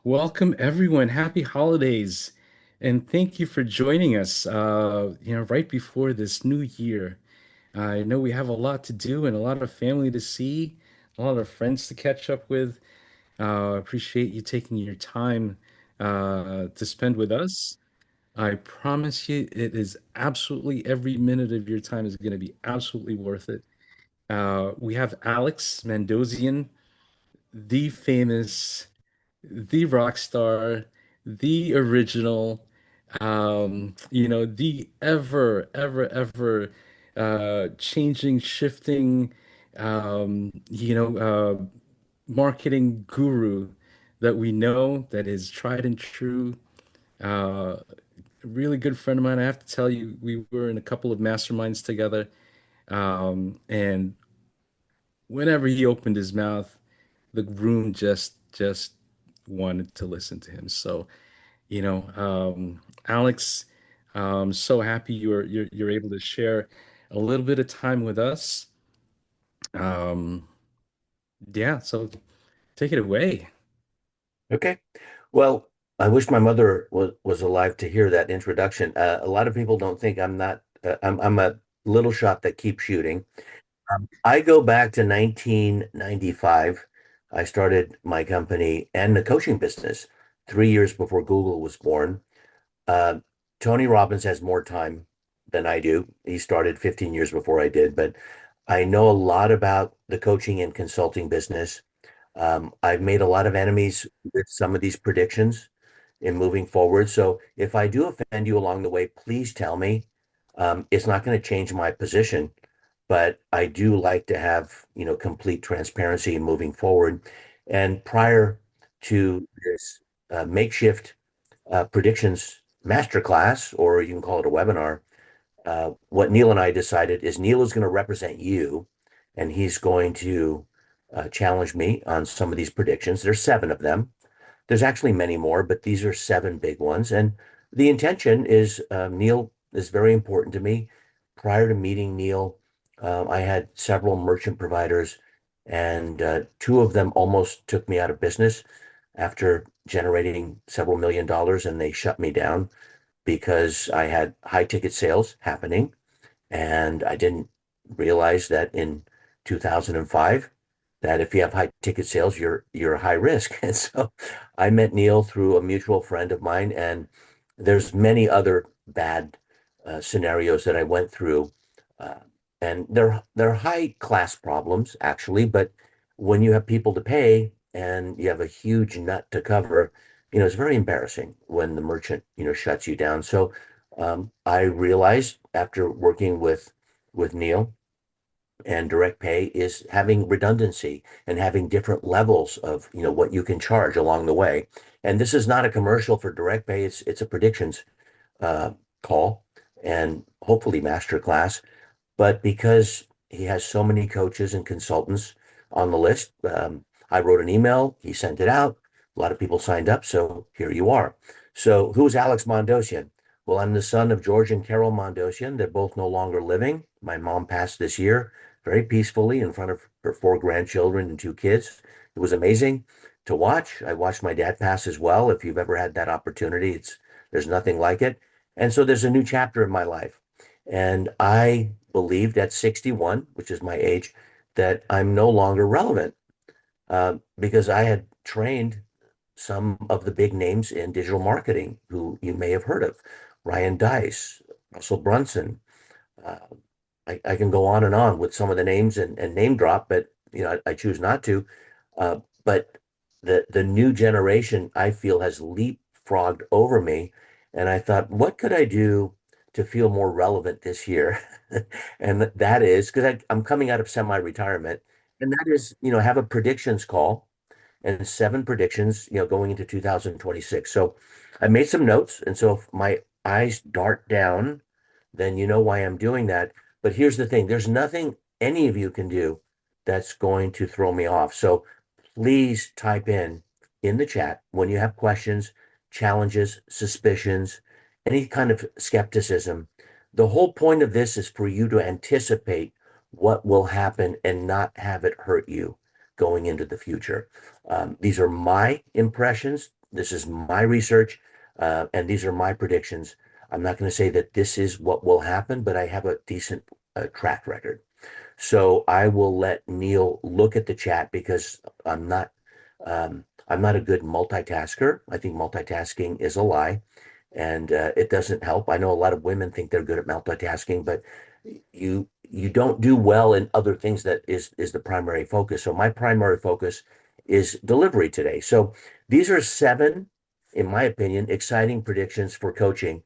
Welcome everyone. Happy holidays. And thank you for joining us, right before this new year. I know we have a lot to do and a lot of family to see, a lot of friends to catch up with. Appreciate you taking your time to spend with us. I promise you, it is absolutely every minute of your time is going to be absolutely worth it. We have Alex Mandossian, the famous, the rock star, the original, the changing, shifting, marketing guru that we know that is tried and true. A really good friend of mine. I have to tell you, we were in a couple of masterminds together, and whenever he opened his mouth, the room just wanted to listen to him. So, Alex, so happy you're able to share a little bit of time with us. Um, yeah, so take it away. Okay. Well, I wish my mother was alive to hear that introduction. A lot of people don't think I'm not. I'm a little shot that keeps shooting. I go back to 1995. I started my company and the coaching business 3 years before Google was born. Uh, Tony Robbins has more time than I do. He started 15 years before I did, but I know a lot about the coaching and consulting business. I've made a lot of enemies with some of these predictions in moving forward. So if I do offend you along the way, please tell me. It's not going to change my position, but I do like to have, complete transparency in moving forward. And prior to this makeshift predictions masterclass, or you can call it a webinar, what Neil and I decided is Neil is going to represent you, and he's going to challenge me on some of these predictions. There's seven of them. There's actually many more, but these are seven big ones. And the intention is Neil is very important to me. Prior to meeting Neil, I had several merchant providers, and two of them almost took me out of business after generating several $1 million, and they shut me down because I had high ticket sales happening. And I didn't realize that in 2005 that if you have high ticket sales, you're high risk. And so I met Neil through a mutual friend of mine, and there's many other bad scenarios that I went through, uh, and they're high class problems actually. But when you have people to pay and you have a huge nut to cover, it's very embarrassing when the merchant shuts you down. So I realized after working with Neil and DirectPay is having redundancy and having different levels of what you can charge along the way. And this is not a commercial for DirectPay. It's a predictions uh, call and hopefully masterclass. But because he has so many coaches and consultants on the list, I wrote an email. He sent it out. A lot of people signed up. So here you are. So who's Alex Mandossian? Well, I'm the son of George and Carol Mandossian. They're both no longer living. My mom passed this year very peacefully in front of her four grandchildren and two kids. It was amazing to watch. I watched my dad pass as well. If you've ever had that opportunity, there's nothing like it. And so there's a new chapter in my life. And I believed at 61, which is my age, that I'm no longer relevant because I had trained some of the big names in digital marketing who you may have heard of, Ryan Dice, Russell Brunson. Uh, I can go on and on with some of the names and name drop, but I choose not to. But the new generation, I feel, has leapfrogged over me, and I thought, what could I do to feel more relevant this year? And that is because I'm coming out of semi-retirement, and that is, have a predictions call and seven predictions, going into 2026. So I made some notes, and so if my eyes dart down, then you know why I'm doing that. But here's the thing, there's nothing any of you can do that's going to throw me off. So please type in the chat when you have questions, challenges, suspicions, any kind of skepticism. The whole point of this is for you to anticipate what will happen and not have it hurt you going into the future. These are my impressions. This is my research, and these are my predictions. I'm not going to say that this is what will happen, but I have a decent track record. So I will let Neil look at the chat because I'm not a good multitasker. I think multitasking is a lie, and it doesn't help. I know a lot of women think they're good at multitasking, but you don't do well in other things that is the primary focus. So my primary focus is delivery today. So these are seven, in my opinion, exciting predictions for coaching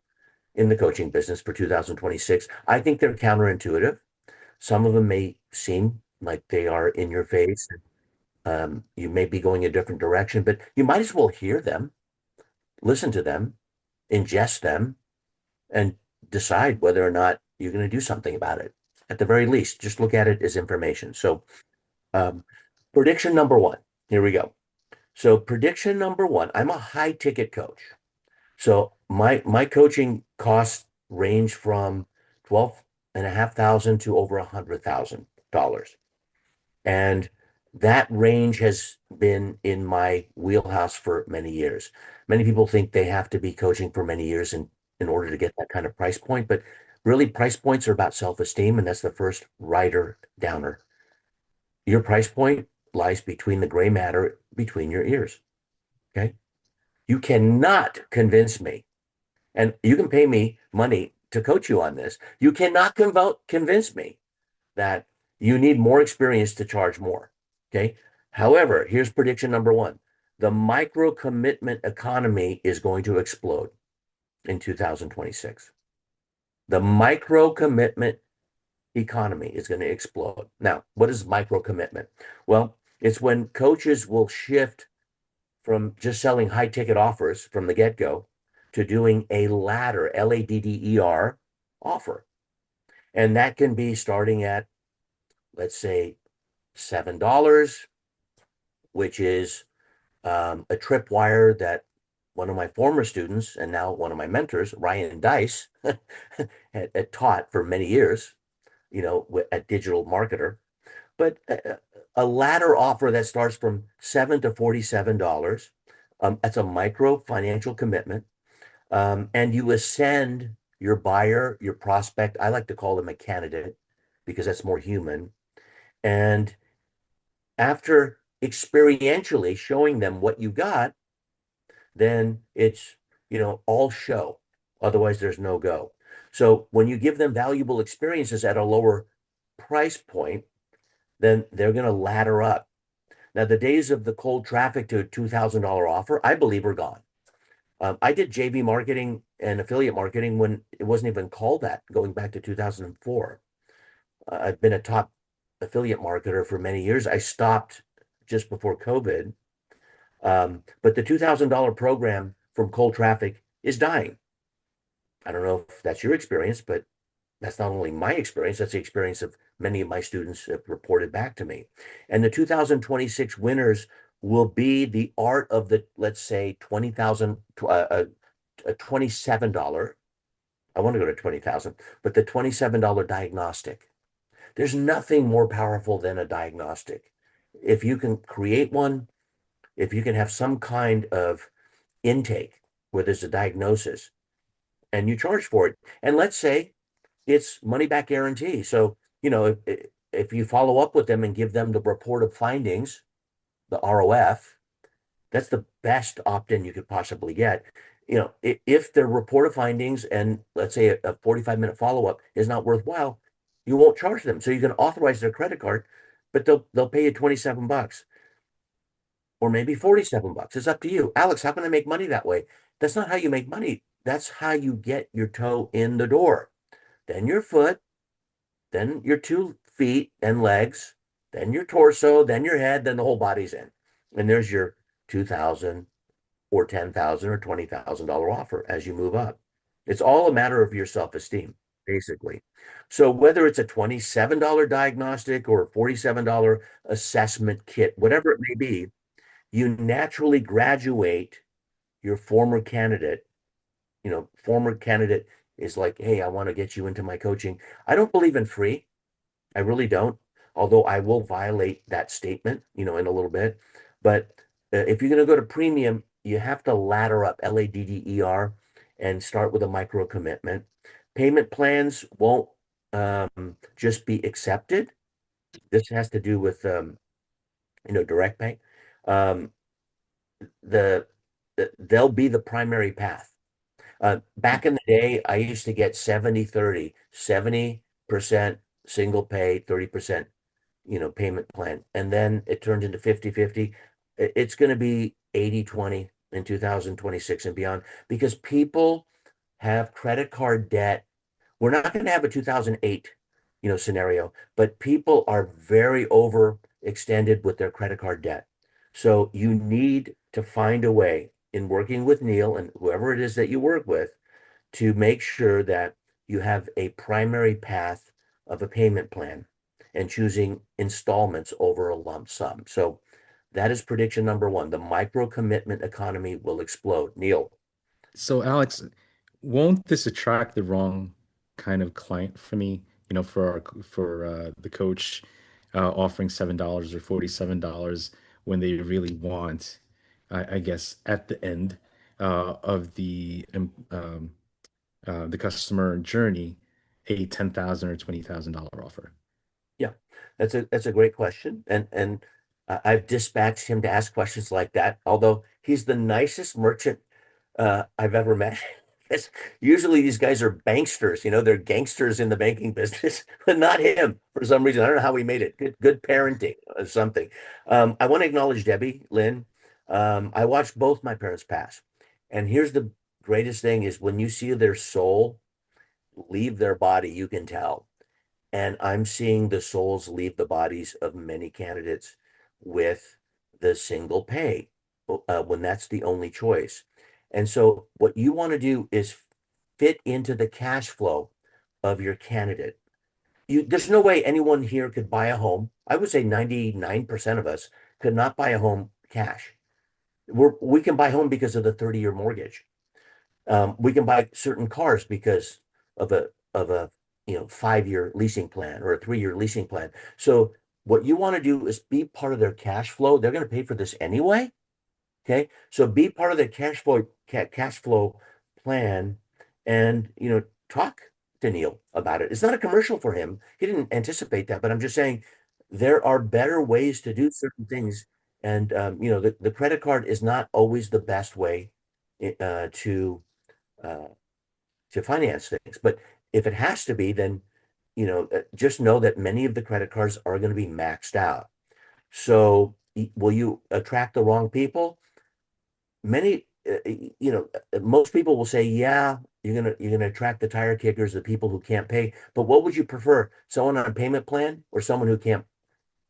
in the coaching business for 2026. I think they're counterintuitive. Some of them may seem like they are in your face. You may be going a different direction, but you might as well hear them, listen to them, ingest them, and decide whether or not you're going to do something about it. At the very least, just look at it as information. So, um, prediction number one. Here we go. So, prediction number one. I'm a high ticket coach. So my coaching costs range from 12,500 to over $100,000. And that range has been in my wheelhouse for many years. Many people think they have to be coaching for many years in order to get that kind of price point, but really price points are about self-esteem, and that's the first rider downer. Your price point lies between the gray matter between your ears. Okay. You cannot convince me, and you can pay me money to coach you on this. You cannot convince me that you need more experience to charge more. Okay. However, here's prediction number one. The micro commitment economy is going to explode in 2026. The micro commitment economy is going to explode. Now, what is micro commitment? Well, it's when coaches will shift from just selling high ticket offers from the get go to doing a ladder, LADDER offer. And that can be starting at, let's say, $7, which is a tripwire that one of my former students and now one of my mentors, Ryan Dice, had taught for many years, at Digital Marketer. But a ladder offer that starts from $7 to $47, that's a micro financial commitment. And you ascend your buyer, your prospect. I like to call them a candidate because that's more human. And after experientially showing them what you got, then it's, all show. Otherwise, there's no go. So when you give them valuable experiences at a lower price point, then they're going to ladder up. Now, the days of the cold traffic to $2,000 offer, I believe, are gone. I did JV marketing and affiliate marketing when it wasn't even called that, going back to 2004. I've been a top affiliate marketer for many years. I stopped just before COVID. But the $2,000 program from cold traffic is dying. I don't know if that's your experience, but that's not only my experience, that's the experience of many of my students have reported back to me. And the 2026 winners will be the art of the, let's say, 20,000, $27. I want to go to 20,000, but the $27 diagnostic. There's nothing more powerful than a diagnostic. If you can create one, if you can have some kind of intake where there's a diagnosis and you charge for it, and let's say it's money back guarantee. So, if you follow up with them and give them the report of findings, the ROF, that's the best opt-in you could possibly get. If the report of findings and let's say a 45-minute follow-up is not worthwhile, you won't charge them. So you can authorize their credit card, but they'll pay you 27 bucks or maybe 47 bucks. It's up to you. Alex, how can I make money that way? That's not how you make money. That's how you get your toe in the door. Then your foot, then your 2 feet and legs, then your torso, then your head, then the whole body's in. And there's your 2,000 or 10,000 or $20,000 offer as you move up. It's all a matter of your self-esteem, basically. So whether it's a $27 diagnostic or a $47 assessment kit, whatever it may be, you naturally graduate your former candidate. Former candidate is like, hey, I want to get you into my coaching. I don't believe in free. I really don't. Although I will violate that statement, in a little bit. But if you're going to go to premium, you have to ladder up, ladder, and start with a micro commitment. Payment plans won't just be accepted. This has to do with DirectPay. Um, the they'll be the primary path. Back in the day, I used to get 70-30, 70% single pay, 30% payment plan. And then it turned into 50-50. It's going to be 80-20 in 2026 and beyond because people have credit card debt. We're not going to have a 2008, scenario, but people are very overextended with their credit card debt. So you need to find a way in working with Neil and whoever it is that you work with to make sure that you have a primary path of a payment plan and choosing installments over a lump sum. So that is prediction number one. The micro commitment economy will explode. Neil. So, Alex, won't this attract the wrong kind of client for me? For the coach offering $7 or $47 when they really want, I guess, at the end of the customer journey, a $10,000 or $20,000 offer. Yeah, that's a great question. And I've dispatched him to ask questions like that, although he's the nicest merchant I've ever met. Yes, usually these guys are banksters, they're gangsters in the banking business, but not him for some reason. I don't know how he made it. Good parenting or something. I want to acknowledge Debbie, Lynn. I watched both my parents pass. And here's the greatest thing is when you see their soul leave their body, you can tell. And I'm seeing the souls leave the bodies of many candidates with the single pay when that's the only choice. And so, what you want to do is fit into the cash flow of your candidate. There's no way anyone here could buy a home. I would say 99% of us could not buy a home cash. We can buy a home because of the 30-year mortgage. We can buy certain cars because of a 5-year leasing plan or a 3-year leasing plan. So what you want to do is be part of their cash flow. They're going to pay for this anyway. Okay. So be part of the cash flow plan and talk to Neil about it. It's not a commercial for him. He didn't anticipate that, but I'm just saying there are better ways to do certain things. And the credit card is not always the best way uh, to uh, to finance things. But if it has to be, then just know that many of the credit cards are going to be maxed out. So will you attract the wrong people? Many, most people will say, yeah, you're gonna attract the tire kickers, the people who can't pay. But what would you prefer? Someone on a payment plan or someone who can't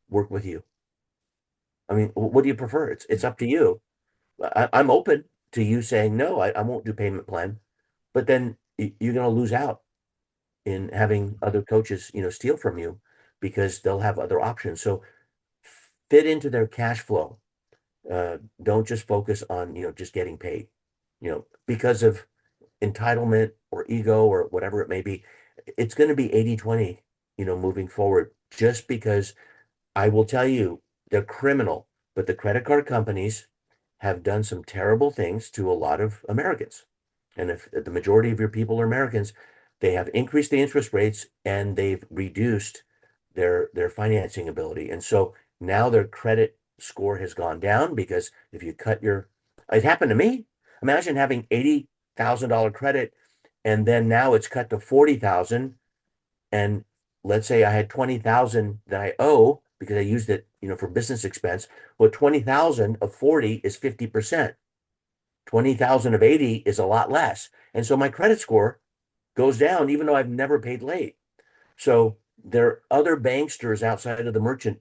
work with you? I mean, what do you prefer? It's up to you. I'm open to you saying no, I won't do payment plan, but then you're gonna lose out in having other coaches, steal from you because they'll have other options. So fit into their cash flow. Don't just focus on, just getting paid, because of entitlement or ego or whatever it may be. It's going to be 80-20, moving forward, just because I will tell you they're criminal, but the credit card companies have done some terrible things to a lot of Americans. And if the majority of your people are Americans, they have increased the interest rates and they've reduced their financing ability. And so now their credit score has gone down because if you cut it happened to me. Imagine having $80,000 credit and then now it's cut to 40,000 and let's say I had 20,000 that I owe because I used it, for business expense. Well, 20,000 of 40 is 50%. 20,000 of 80 is a lot less. And so my credit score goes down even though I've never paid late. So there are other banksters outside of the merchant,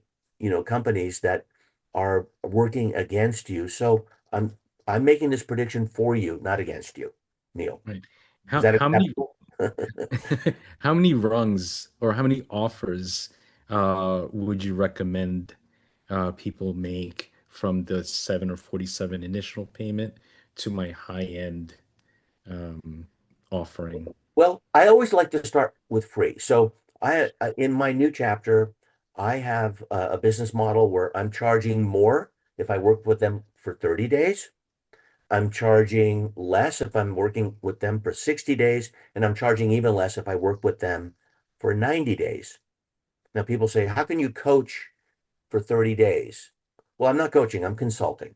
companies that are working against you. So I'm making this prediction for you, not against you, Neil. Right. Is How that how many acceptable? how many rungs or how many offers would you recommend people make from the 7 or 47 initial payment to my high end offering? Well, I always like to start with free. So in my new chapter, I have a business model where I'm charging more if I work with them for 30 days. I'm charging less if I'm working with them for 60 days, and I'm charging even less if I work with them for 90 days. Now, people say, how can you coach for 30 days? Well, I'm not coaching, I'm consulting.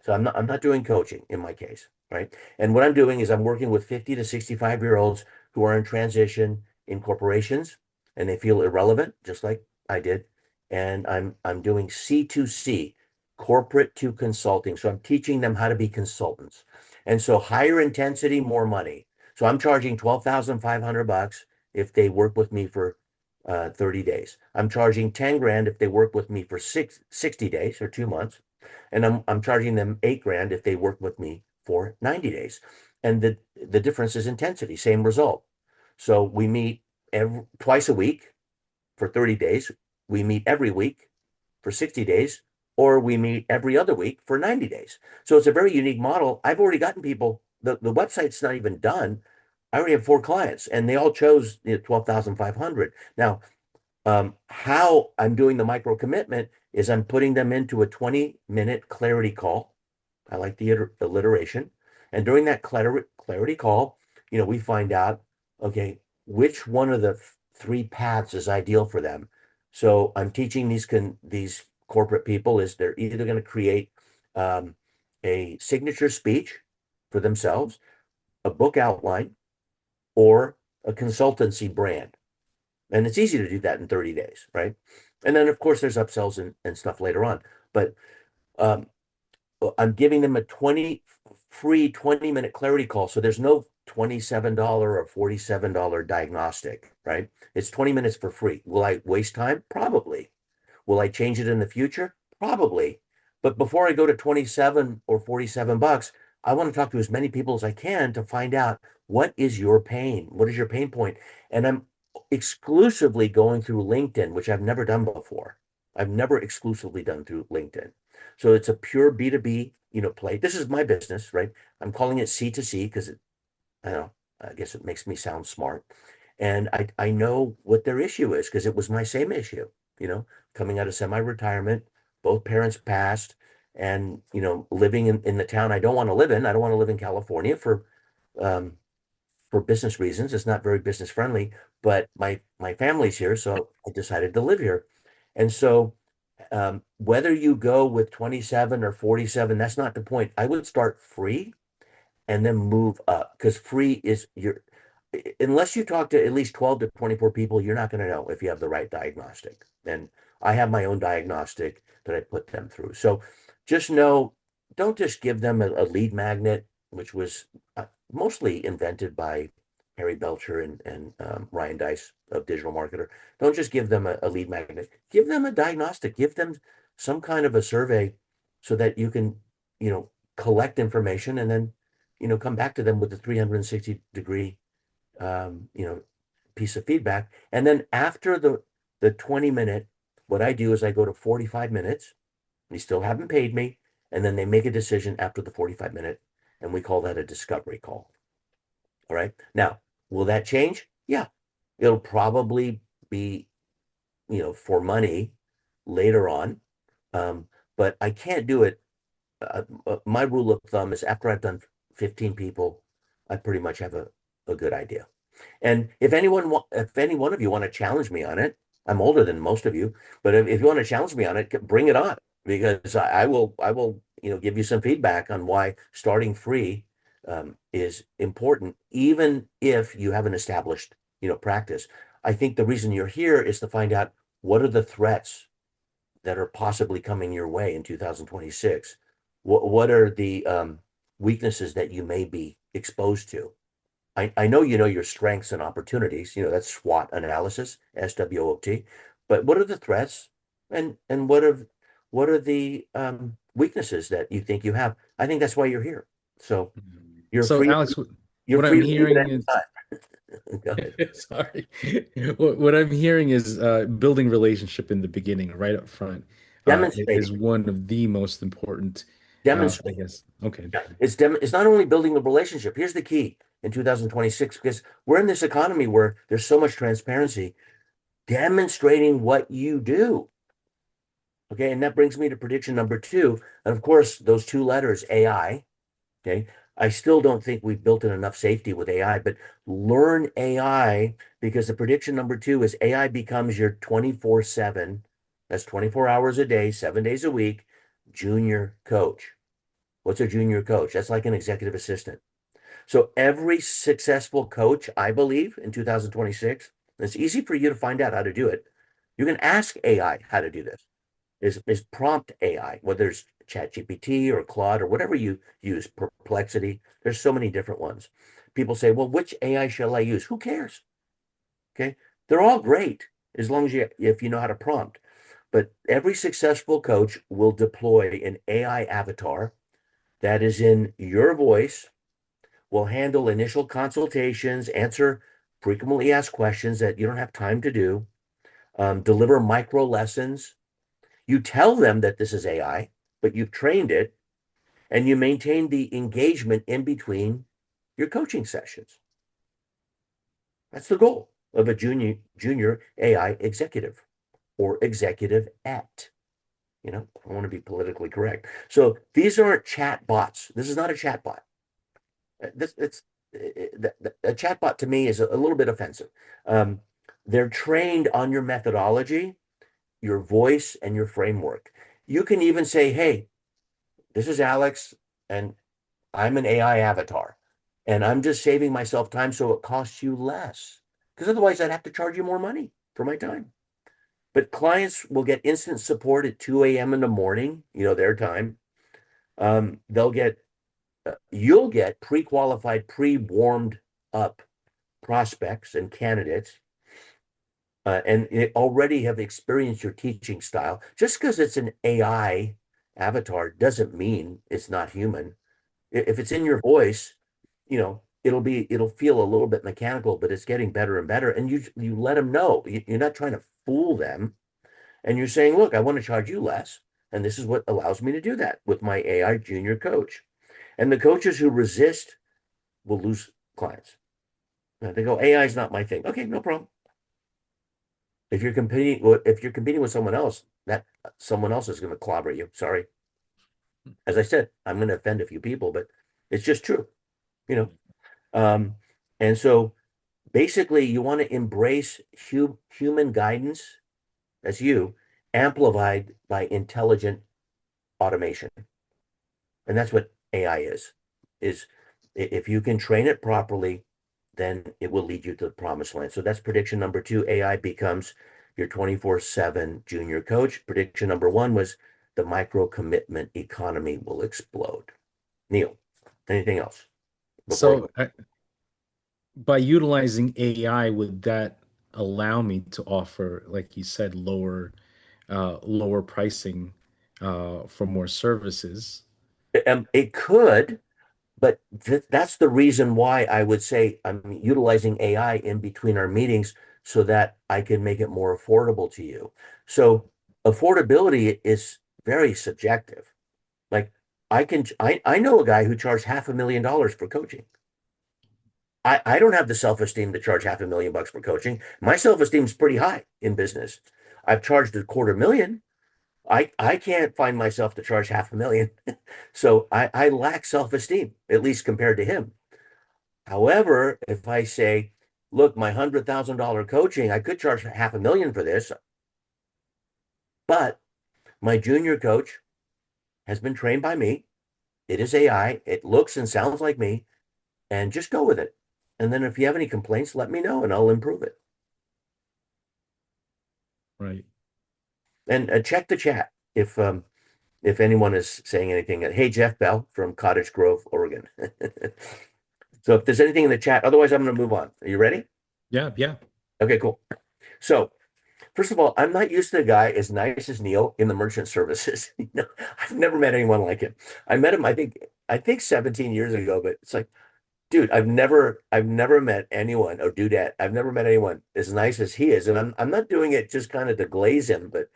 So I'm not doing coaching in my case, right? And what I'm doing is I'm working with 50 to 65-year-olds who are in transition in corporations and they feel irrelevant, just like I did. And I'm doing C2C, corporate to consulting. So I'm teaching them how to be consultants. And so higher intensity, more money. So I'm charging 12,500 bucks if they work with me for 30 days. I'm charging 10 grand if they work with me for 60 days or 2 months. And I'm charging them 8 grand if they work with me for 90 days. And the difference is intensity, same result. So we meet twice a week for 30 days. We meet every week for 60 days, or we meet every other week for 90 days. So it's a very unique model. I've already gotten people, the website's not even done. I already have 4 clients and they all chose 12,500. Now, how I'm doing the micro commitment is I'm putting them into a 20-minute clarity call. I like the alliteration. And during that clarity call, we find out, okay, which one of the three paths is ideal for them. So I'm teaching these corporate people is they're either going to create um, a signature speech for themselves, a book outline, or a consultancy brand. And it's easy to do that in 30 days, right? And then, of course, there's upsells and stuff later on. But um, I'm giving them a free 20-minute clarity call. So there's no $27 or $47 diagnostic, right? It's 20 minutes for free. Will I waste time? Probably. Will I change it in the future? Probably. But before I go to 27 or 47 bucks, I want to talk to as many people as I can to find out what is your pain? What is your pain point? And I'm exclusively going through LinkedIn, which I've never done before. I've never exclusively done through LinkedIn. So it's a pure B2B, play. This is my business, right? I'm calling it C2C because I don't know, I guess it makes me sound smart. And I know what their issue is because it was my same issue, you know, coming out of semi-retirement, both parents passed, and living in the town I don't want to live in. I don't want to live in California um for business reasons. It's not very business friendly, but my family's here, so I decided to live here. And so whether you go with 27 or 47, that's not the point. I would start free and then move up because free is your unless you talk to at least 12 to 24 people, you're not going to know if you have the right diagnostic. And I have my own diagnostic that I put them through. So just know, don't just give them a lead magnet, which was mostly invented by Harry Belcher and Ryan Dice of Digital Marketer. Don't just give them a lead magnet. Give them a diagnostic. Give them some kind of a survey so that you can, collect information and then, come back to them with a 360-degree piece of feedback. And then after the 20-minute, what I do is I go to 45 minutes. They still haven't paid me, and then they make a decision after the 45-minute, and we call that a discovery call. All right. Now, will that change? Yeah. It'll probably be, for money later on. Um, but I can't do it. My rule of thumb is after I've done 15 people, I pretty much have a good idea. And if any one of you want to challenge me on it, I'm older than most of you, but if you want to challenge me on it, bring it on because I will, give you some feedback on why starting free is important, even if you have an established, practice. I think the reason you're here is to find out what are the threats that are possibly coming your way in 2026. What are the weaknesses that you may be exposed to? I know you know your strengths and opportunities. That's SWOT analysis, SWOT. But what are the threats and what are the weaknesses that you think you have? I think that's why you're here. So you're So, free. Alex, You're what I'm free to leave at hearing any is, time. Go ahead. sorry, what I'm hearing is building relationship in the beginning, right up front, is Demonstrating. one of the most important, I Demonstrating. guess. Okay. Yeah. It's not only building the relationship. Here's the key in 2026, because we're in this economy where there's so much transparency, demonstrating what you do. Okay. And that brings me to prediction number two. And of course, those two letters, AI. Okay. I still don't think we've built in enough safety with AI, but learn AI because the prediction number two is AI becomes your 24/7, that's 24 hours a day, 7 days a week, junior coach. What's a junior coach? That's like an executive assistant. So every successful coach, I believe, in 2026, it's easy for you to find out how to do it. You can ask AI how to do this. Is prompt AI, whether it's ChatGPT or Claude or whatever you use, Perplexity. There's so many different ones. People say, well, which AI shall I use? Who cares? Okay. They're all great as long as if you know how to prompt. But every successful coach will deploy an AI avatar that is in your voice, will handle initial consultations, answer frequently asked questions that you don't have time to do, deliver micro lessons. You tell them that this is AI, but you've trained it and you maintain the engagement in between your coaching sessions. That's the goal of a junior AI executive or executive at. I want to be politically correct. So these aren't chat bots. This is not a chat bot. This it's a chat bot to me is a little bit offensive. Um, they're trained on your methodology, your voice, and your framework. You can even say, "Hey, this is Alex, and I'm an AI avatar, and I'm just saving myself time so it costs you less. Because otherwise, I'd have to charge you more money for my time." But clients will get instant support at 2 a.m. in the morning, their time. They'll get, you'll get pre-qualified, pre-warmed up prospects and candidates, and they already have experienced your teaching style. Just because it's an AI avatar doesn't mean it's not human. If it's in your voice, it'll feel a little bit mechanical, but it's getting better and better. And you let them know you're not trying to fool them, and you're saying, look, I want to charge you less, and this is what allows me to do that with my AI junior coach. And the coaches who resist will lose clients. They go, AI is not my thing. Okay, no problem. If you're competing with someone else, that someone else is going to clobber you. Sorry. As I said, I'm going to offend a few people, but it's just true, you know. Um, and so basically, you want to embrace human guidance, that's you, amplified by intelligent automation. And that's what AI is if you can train it properly, then it will lead you to the promised land. So that's prediction number two. AI becomes your 24/7 junior coach. Prediction number one was the micro commitment economy will explode. Neil, anything else before we So by utilizing AI, would that allow me to offer, like you said, lower pricing for more services? go? It could, but that's the reason why I would say I'm utilizing AI in between our meetings so that I can make it more affordable to you. So affordability is very subjective. Like I know a guy who charged $500,000 for coaching. I don't have the self-esteem to charge $500,000 for coaching. My self-esteem is pretty high in business. I've charged a quarter million. I can't find myself to charge 500,000. So I lack self-esteem, at least compared to him. However, if I say, look, my $100,000 coaching, I could charge 500,000 for this, but my junior coach has been trained by me. It is AI. It looks and sounds like me, and just go with it. And then if you have any complaints, let me know and I'll improve it. Right. And check the chat if anyone is saying anything. Hey, Jeff Bell from Cottage Grove, Oregon. So if there's anything in the chat, otherwise I'm going to move on. Are you ready? Yeah, yeah. Okay, cool. So first of all, I'm not used to a guy as nice as Neil in the merchant services. I've never met anyone like him. I met him, I think 17 years ago, but it's like, dude, I've never met anyone or dudette. I've never met anyone as nice as he is. And I'm not doing it just kind of to glaze him, but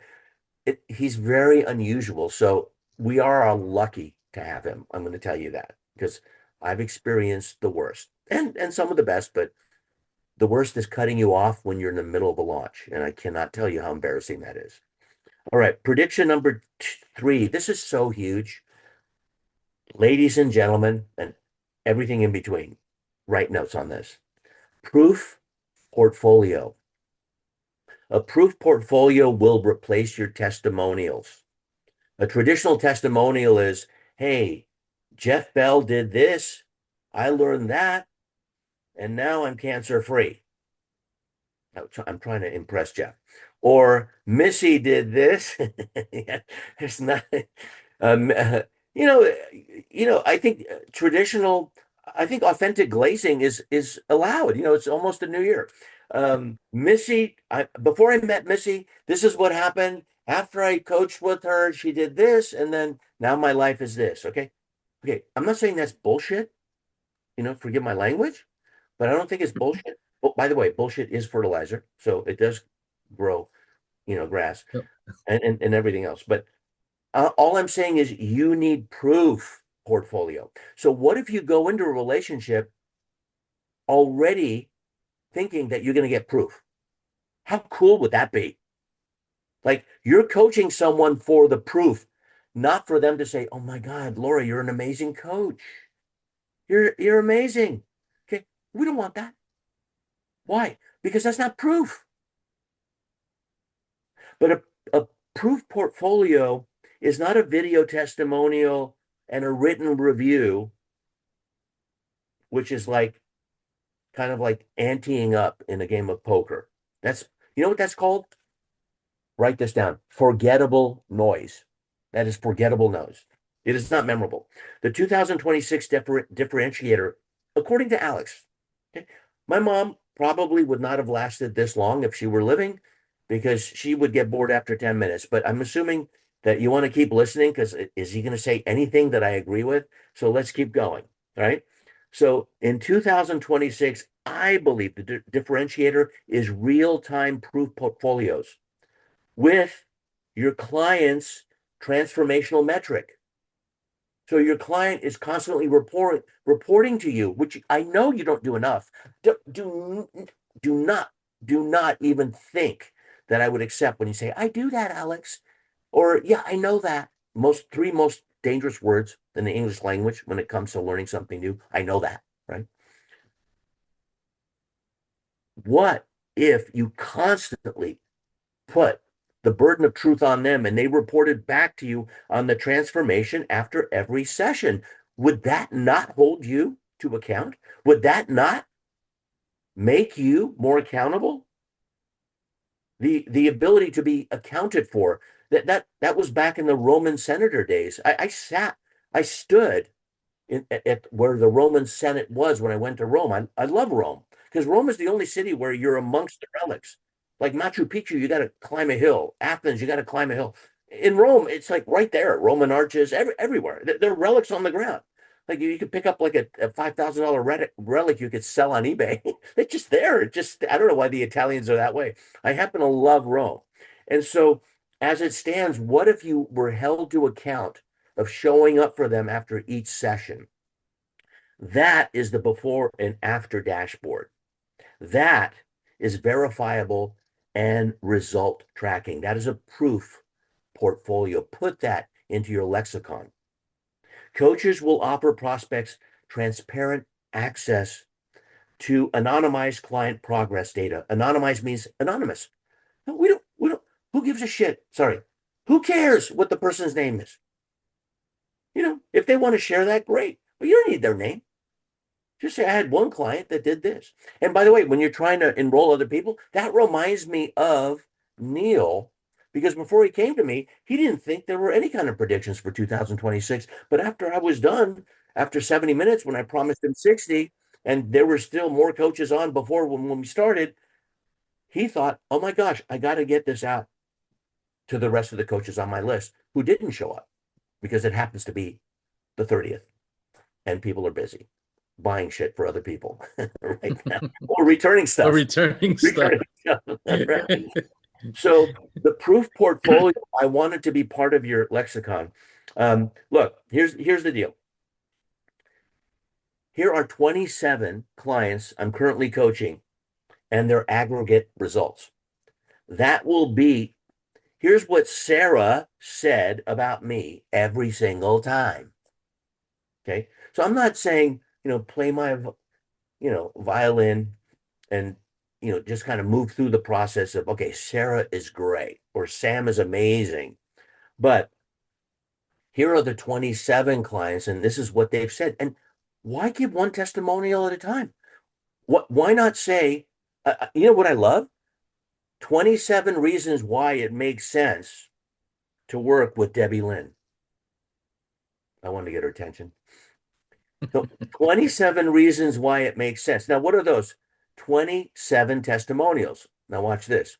he's very unusual. So we are all lucky to have him. I'm going to tell you that because I've experienced the worst and some of the best, but the worst is cutting you off when you're in the middle of a launch. And I cannot tell you how embarrassing that is. All right. Prediction number three. This is so huge. Ladies and gentlemen, and everything in between, write notes on this. Proof portfolio. A proof portfolio will replace your testimonials. A traditional testimonial is, hey, Jeff Bell did this, I learned that, and now I'm cancer free. I'm trying to impress Jeff. Or Missy did this. It's not, um, uh, you know, I think traditional, I think authentic glazing is allowed. It's almost a new year. Missy, before I met Missy, this is what happened. After I coached with her, she did this, and then now my life is this. Okay. Okay. I'm not saying that's bullshit, forgive my language, but I don't think it's bullshit. Oh, by the way, bullshit is fertilizer, so it does grow, grass Yep. and everything else. But all I'm saying is you need proof portfolio. So what if you go into a relationship already thinking that you're going to get proof? How cool would that be? Like you're coaching someone for the proof, not for them to say, "Oh my God, Laura, you're an amazing coach. You're amazing." Okay, we don't want that. Why? Because that's not proof. But a proof portfolio is not a video testimonial and a written review, which is like kind of like anteing up in a game of poker. You know what that's called? Write this down. Forgettable noise. That is forgettable noise. It is not memorable. The 2026 differentiator, according to Alex, okay, my mom probably would not have lasted this long if she were living because she would get bored after 10 minutes. But I'm assuming that you want to keep listening because is he going to say anything that I agree with? So let's keep going. All right. So in 2026, I believe the differentiator is real time proof portfolios with your client's transformational metric. So your client is constantly reporting to you, which I know you don't do enough. Do not do not even think that I would accept when you say, I do that, Alex. Or yeah, I know that. Three most dangerous words in the English language when it comes to learning something new. I know that, right? What if you constantly put the burden of truth on them and they reported back to you on the transformation after every session? Would that not hold you to account? Would that not make you more accountable? The ability to be accounted for. That was back in the Roman senator days. I stood at where the Roman Senate was when I went to Rome. I love Rome because Rome is the only city where you're amongst the relics. Like Machu Picchu, you got to climb a hill. Athens, you got to climb a hill. In Rome, it's like right there, Roman arches everywhere. They're relics on the ground. Like you could pick up like a $5,000 relic you could sell on eBay. It's just there. I don't know why the Italians are that way. I happen to love Rome. And so as it stands, what if you were held to account of showing up for them after each session? That is the before and after dashboard. That is verifiable and result tracking. That is a proof portfolio. Put that into your lexicon. Coaches will offer prospects transparent access to anonymized client progress data. Anonymized means anonymous. No, we don't, who gives a shit? Sorry. Who cares what the person's name is? If they want to share that, great. But you don't need their name. Just say, I had one client that did this. And by the way, when you're trying to enroll other people, that reminds me of Neil, because before he came to me, he didn't think there were any kind of predictions for 2026. But after I was done, after 70 minutes, when I promised him 60, and there were still more coaches on before when we started, he thought, oh my gosh, I got to get this out to the rest of the coaches on my list who didn't show up because it happens to be the 30th and people are busy buying shit for other people right now or returning Or stuff. returning stuff. Returning stuff. Right. So the proof portfolio, I want it to be part of your lexicon. Look, here's the deal. Here are 27 clients I'm currently coaching and their aggregate results. That will be, here's what Sarah said about me every single time. Okay. So I'm not saying, play my, violin and, just kind of move through the process of, okay, Sarah is great or Sam is amazing. But here are the 27 clients, and this is what they've said. And why give one testimonial at a time? Why not say, you know what I love? 27 reasons why it makes sense to work with Debbie Lynn. I wanted to get her attention. So 27 reasons why it makes sense. Now, what are those? 27 testimonials. Now, watch this.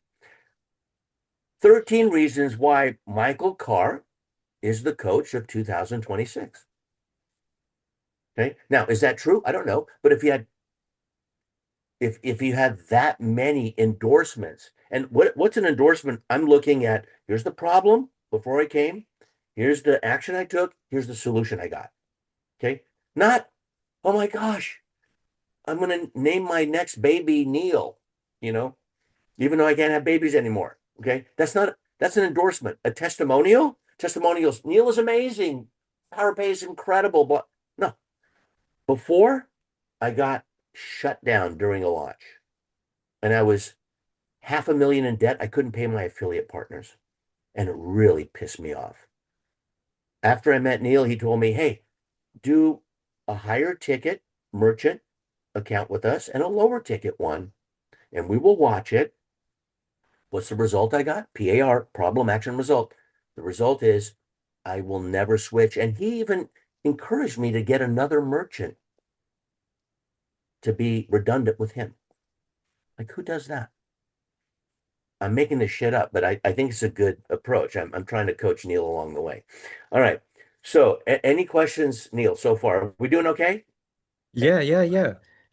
13 reasons why Michael Carr is the coach of 2026. Okay. Now, is that true? I don't know. But if you had that many endorsements, and what's an endorsement? I'm looking at here's the problem before I came, here's the action I took, here's the solution I got. Okay. Not, oh my gosh, I'm going to name my next baby Neil, you know, even though I can't have babies anymore. Okay. That's an endorsement, a testimonial. Testimonials. Neil is amazing. PowerPay is incredible. But no, before I got shut down during a launch and I was 500,000 in debt, I couldn't pay my affiliate partners. And it really pissed me off. After I met Neil, he told me, hey, do a higher ticket merchant account with us and a lower ticket one, and we will watch it. What's the result I got? PAR, problem, action, result. The result is I will never switch. And he even encouraged me to get another merchant to be redundant with him. Like, who does that? I'm making this shit up, but I think it's a good approach. I'm trying to coach Neil along the way. All right. So, any questions, Neil, so far? Are we doing okay? Yeah, yeah, yeah.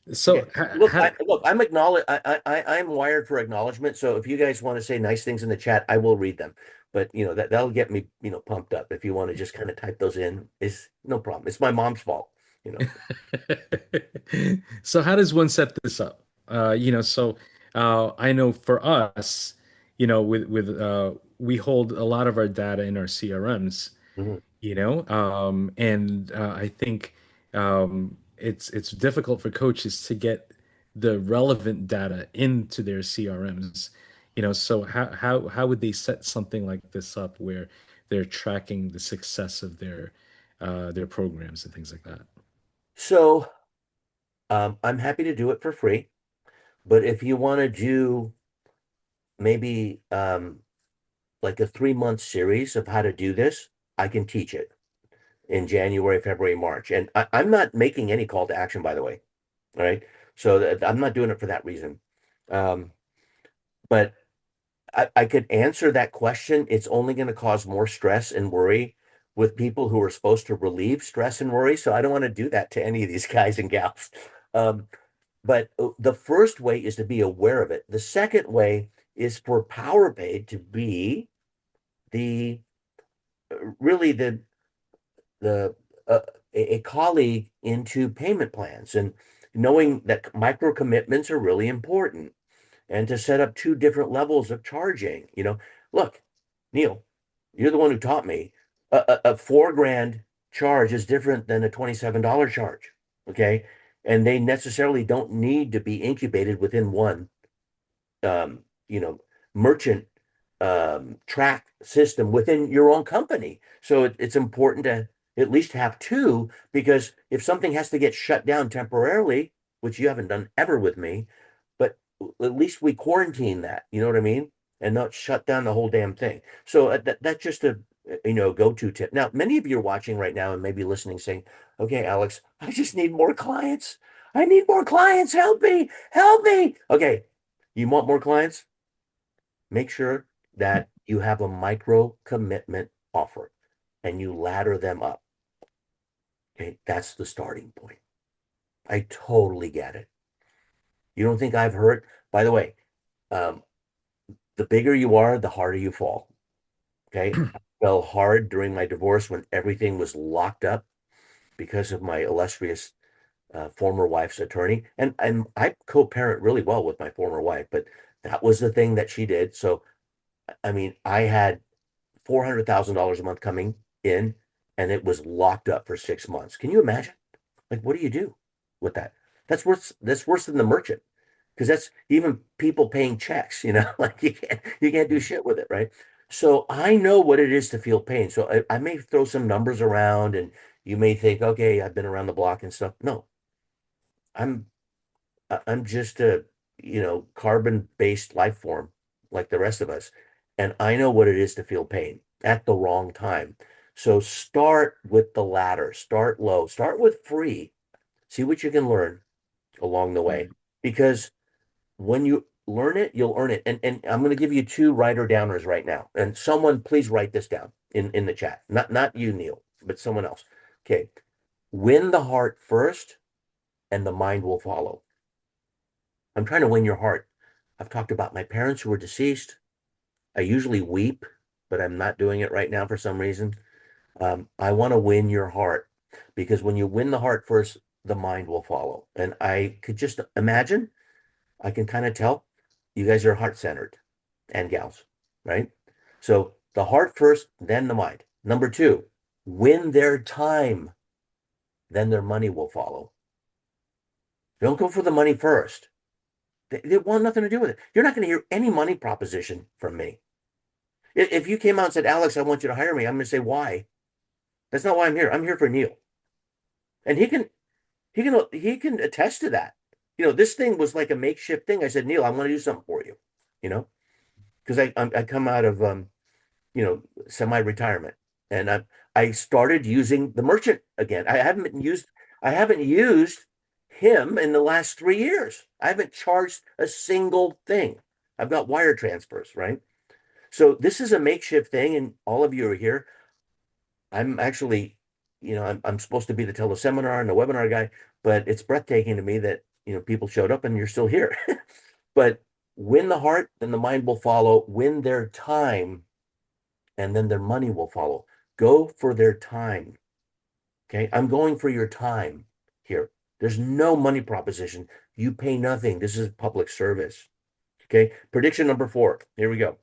Okay. So, Look, I'm acknowledge I'm wired for acknowledgement. So if you guys want to say nice things in the chat, I will read them. But that'll get me, pumped up. If you want to just kind of type those in, is no problem. It's my mom's fault, you know. so how does one set this up? I know for us, we hold a lot of our data in our CRMs, Mhm. and I think it's difficult for coaches to get the relevant data into their CRMs. So how would they set something like this up where they're tracking the success of their programs and things like that? So I'm happy to do it for free. But if you want to do maybe like a 3 month series of how to do this, I can teach it in January, February, March. And I'm not making any call to action, by the way. All right. So I'm not doing it for that reason. Um, but I could answer that question. It's only going to cause more stress and worry with people who are supposed to relieve stress and worry. So I don't want to do that to any of these guys and gals. Um, but the first way is to be aware of it. The second way is for PowerPay to be the really the a colleague into payment plans and knowing that micro commitments are really important and to set up two different levels of charging. Look, Neil, you're the one who taught me a 4 grand charge is different than a $27 charge. Okay. And they necessarily don't need to be incubated within one, um, you know, merchant track system within your own company. So it's important to at least have two, because if something has to get shut down temporarily, which you haven't done ever with me, but at least we quarantine that, you know what I mean? And not shut down the whole damn thing. So that's just a go-to tip. Now, many of you are watching right now and maybe listening, saying, "Okay, Alex, I just need more clients. I need more clients. Help me, help me." Okay, you want more clients? Make sure that you have a micro commitment offer and you ladder them up. Okay, that's the starting point. I totally get it. You don't think I've heard? By the way, um, the bigger you are, the harder you fall. Okay, I fell hard during my divorce when everything was locked up because of my illustrious former wife's attorney, and I co-parent really well with my former wife, but that was the thing that she did. So I mean, I had $400,000 a month coming in, and it was locked up for 6 months. Can you imagine? Like, what do you do with that? That's worse than the merchant because that's even people paying checks, like you can't do shit with it, right? So I know what it is to feel pain. So I may throw some numbers around and you may think, okay, I've been around the block and stuff. No, I'm I'm just a, carbon-based life form like the rest of us. And I know what it is to feel pain at the wrong time. So start with the latter, start low, start with free, see what you can learn along the way. Right. Because when you learn it, you'll earn it. And I'm going to give you two writer downers right now. And someone please write this down in the chat. Not you, Neil, but someone else. Okay. Win the heart first, and the mind will follow. I'm trying to win your heart. I've talked about my parents who were deceased. I usually weep, but I'm not doing it right now for some reason. I want to win your heart because when you win the heart first, the mind will follow. And I could just imagine, I can kind of tell you guys are heart centered and gals, right? So the heart first, then the mind. Number two, win their time, then their money will follow. Don't go for the money first. They want nothing to do with it. You're not going to hear any money proposition from me. If you came out and said, Alex, I want you to hire me, I'm going to say, why? That's not why I'm here. I'm here for Neil. And he can attest to that. This thing was like a makeshift thing. I said, Neil, I want to do something for you, you know, because I come out of semi-retirement and I started using the merchant again. I haven't used him in the last 3 years. I haven't charged a single thing. I've got wire transfers, right? So this is a makeshift thing, and all of you are here. I'm actually, I'm supposed to be the teleseminar and the webinar guy, but it's breathtaking to me that, people showed up and you're still here. But win the heart, then the mind will follow. Win their time, and then their money will follow. Go for their time. Okay. I'm going for your time here. There's no money proposition. You pay nothing. This is public service. Okay. Prediction number 4. Here we go.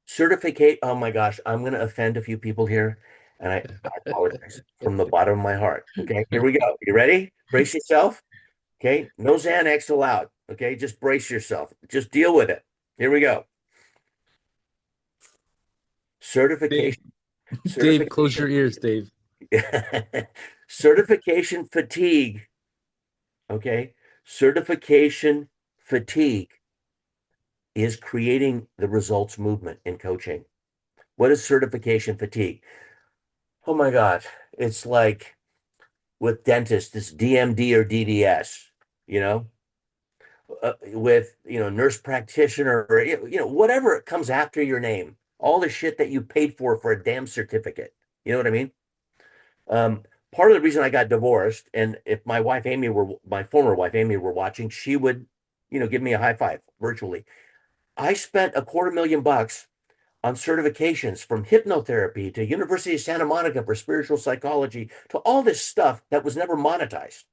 Certificate. Oh my gosh, I'm going to offend a few people here, and I apologize from the bottom of my heart. Okay, here we go. You ready? Brace yourself. Okay, no Xanax allowed. Okay, just brace yourself. Just deal with it. Here we go. Dave, Certification. Dave, close Certification. your ears, Dave. Certification fatigue. Okay, certification fatigue is creating the results movement in coaching. What is certification fatigue? Oh my God. It's like with dentists, it's DMD or DDS, you know, with, nurse practitioner or, whatever it comes after your name, all the shit that you paid for a damn certificate. You know what I mean? Um, Part of the reason I got divorced, and if my former wife, Amy, were watching, she would, give me a high five virtually. I spent $250,000 on certifications from hypnotherapy to University of Santa Monica for spiritual psychology to all this stuff that was never monetized.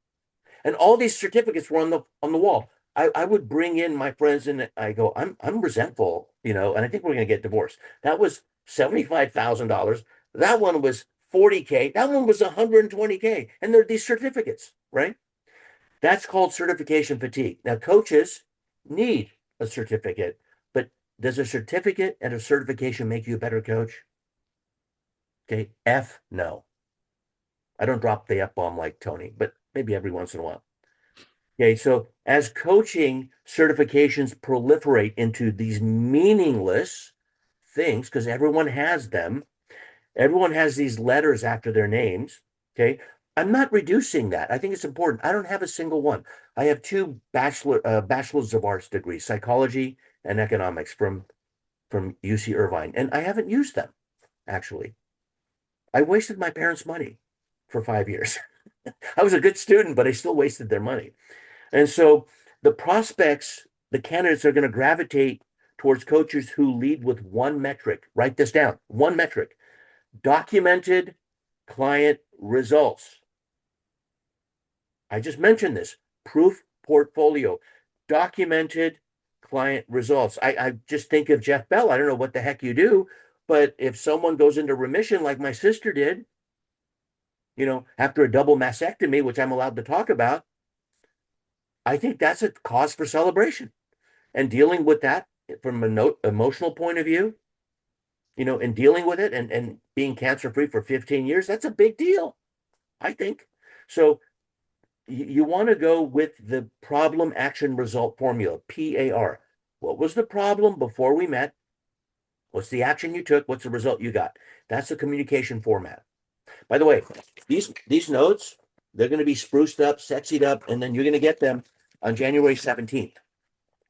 And all these certificates were on the wall. I would bring in my friends and I go, I'm resentful, and I think we're gonna get divorced. That was $75,000. That one was 40K. That one was 120K. And there are these certificates, right? That's called certification fatigue. Now, coaches need a certificate, but does a certificate and a certification make you a better coach? Okay, F no. I don't drop the F bomb like Tony, but maybe every once in a while. Okay, so as coaching certifications proliferate into these meaningless things, because everyone has these letters after their names. Okay, I'm not reducing that. I think it's important. I don't have a single one. I have two bachelor's of arts degrees, psychology and economics from UC Irvine, and I haven't used them actually. I wasted my parents' money for 5 years. I was a good student, but I still wasted their money. And so the prospects, the candidates are going to gravitate towards coaches who lead with one metric. Write this down. One metric: documented client results. I just mentioned this. Proof portfolio, documented client results. I just think of Jeff Bell. I don't know what the heck you do, But if someone goes into remission like my sister did, after a double mastectomy, which I'm allowed to talk about, I think that's a cause for celebration. And dealing with that from an emotional point of view, and dealing with it and being cancer free for 15 years, that's a big deal, I think. So you want to go with the problem action result formula, PAR. What was the problem before we met? What's the action you took? What's the result you got? That's the communication format. By the way, these notes, they're going to be spruced up, sexied up, and then you're going to get them on January 17th.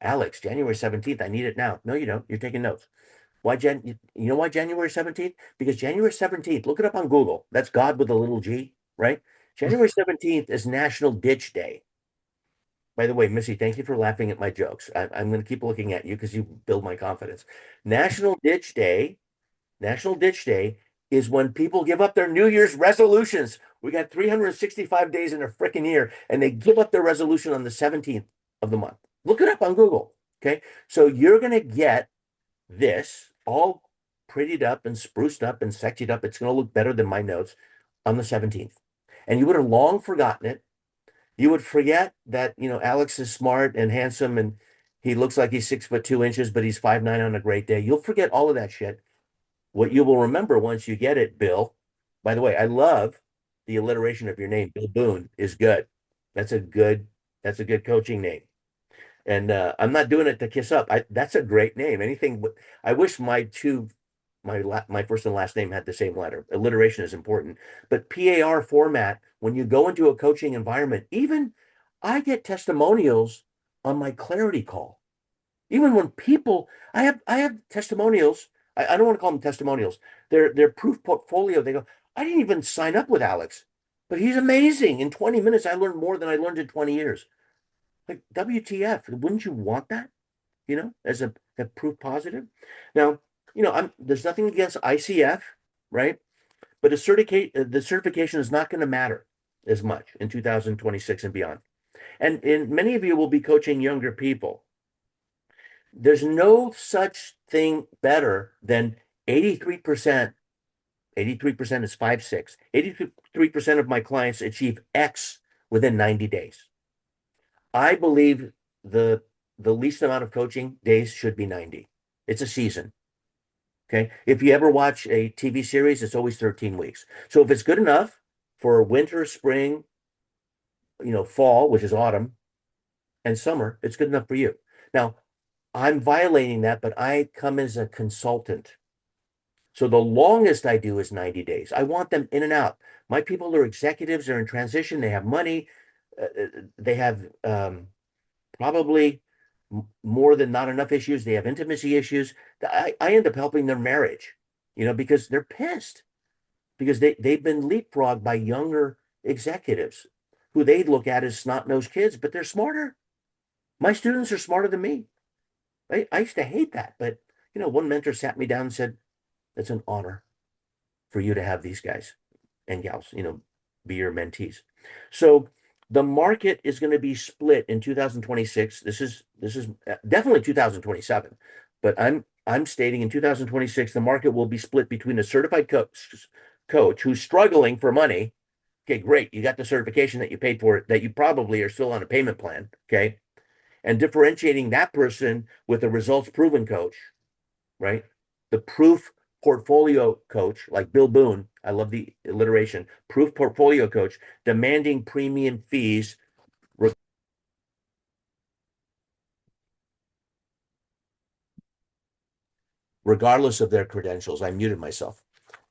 Alex, January 17th, I need it now. No, you don't. You're taking notes. You know why January 17th? Because January 17th, look it up on Google. That's God with a little G, right? January 17th is National Ditch Day. By the way, Missy, thank you for laughing at my jokes. I'm going to keep looking at you because you build my confidence. National Ditch Day, National Ditch Day is when people give up their New Year's resolutions. We got 365 days in a freaking year, and they give up their resolution on the 17th of the month. Look it up on Google. Okay. So you're going to get this all prettied up and spruced up and sexied up. It's going to look better than my notes on the 17th. And you would have long forgotten it. You would forget that, Alex is smart and handsome and he looks like he's 6'2" but he's 5'9" on a great day. You'll forget all of that shit. What you will remember once you get it, Bill, by the way, I love the alliteration of your name. Bill Boone is good. That's a good, that's a good coaching name. And I'm not doing it to kiss up. That's a great name. I wish my first and last name had the same letter. Alliteration is important. But PAR format, when you go into a coaching environment, even I get testimonials on my clarity call. Even when people, I have testimonials. I don't want to call them testimonials. They're proof portfolio. They go, I didn't even sign up with Alex, but he's amazing. In 20 minutes, I learned more than I learned in 20 years. Like WTF? Wouldn't you want that? As a proof positive. Now, there's nothing against ICF, right? But the certification is not going to matter as much in 2026 and beyond. And many of you will be coaching younger people. There's no such thing better than 83%. 83% is 5, 6. 83% of my clients achieve X within 90 days. I believe the the least amount of coaching days should be 90. It's a season. Okay. If you ever watch a TV series, it's always 13 weeks. So if it's good enough for winter, spring, fall, which is autumn, and summer, it's good enough for you. Now, I'm violating that, but I come as a consultant. So the longest I do is 90 days. I want them in and out. My people are executives, they're in transition, they have money, they have probably more than not enough issues. They have intimacy issues. I end up helping their marriage, because they're pissed because they've been leapfrogged by younger executives who they look at as snot-nosed kids, but they're smarter. My students are smarter than me. I used to hate that, but one mentor sat me down and said, "It's an honor for you to have these guys and gals, be your mentees." So the market is going to be split in 2026. This is definitely 2027, but I'm stating in 2026 the market will be split between a certified coach who's struggling for money. Okay, great. You got the certification that you paid for, that you probably are still on a payment plan. Okay. And differentiating that person with a results proven coach, right? The proof portfolio coach, like Bill Boone, I love the alliteration, proof portfolio coach, demanding premium fees regardless of their credentials. I muted myself.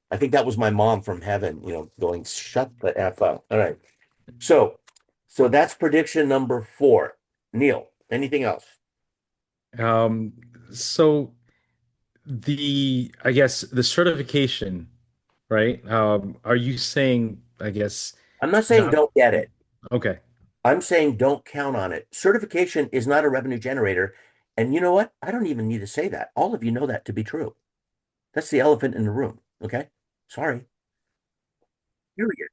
I think that was my mom from heaven, going, shut the F up. All right. So that's prediction number 4. Neil, anything else? Um, so I guess the certification, right? Are you saying, I guess, I'm not saying not don't get it. okay, I'm saying don't count on it. Certification is not a revenue generator. And you know what? I don't even need to say that. All of you know that to be true. That's the elephant in the room. Okay. Sorry. Period.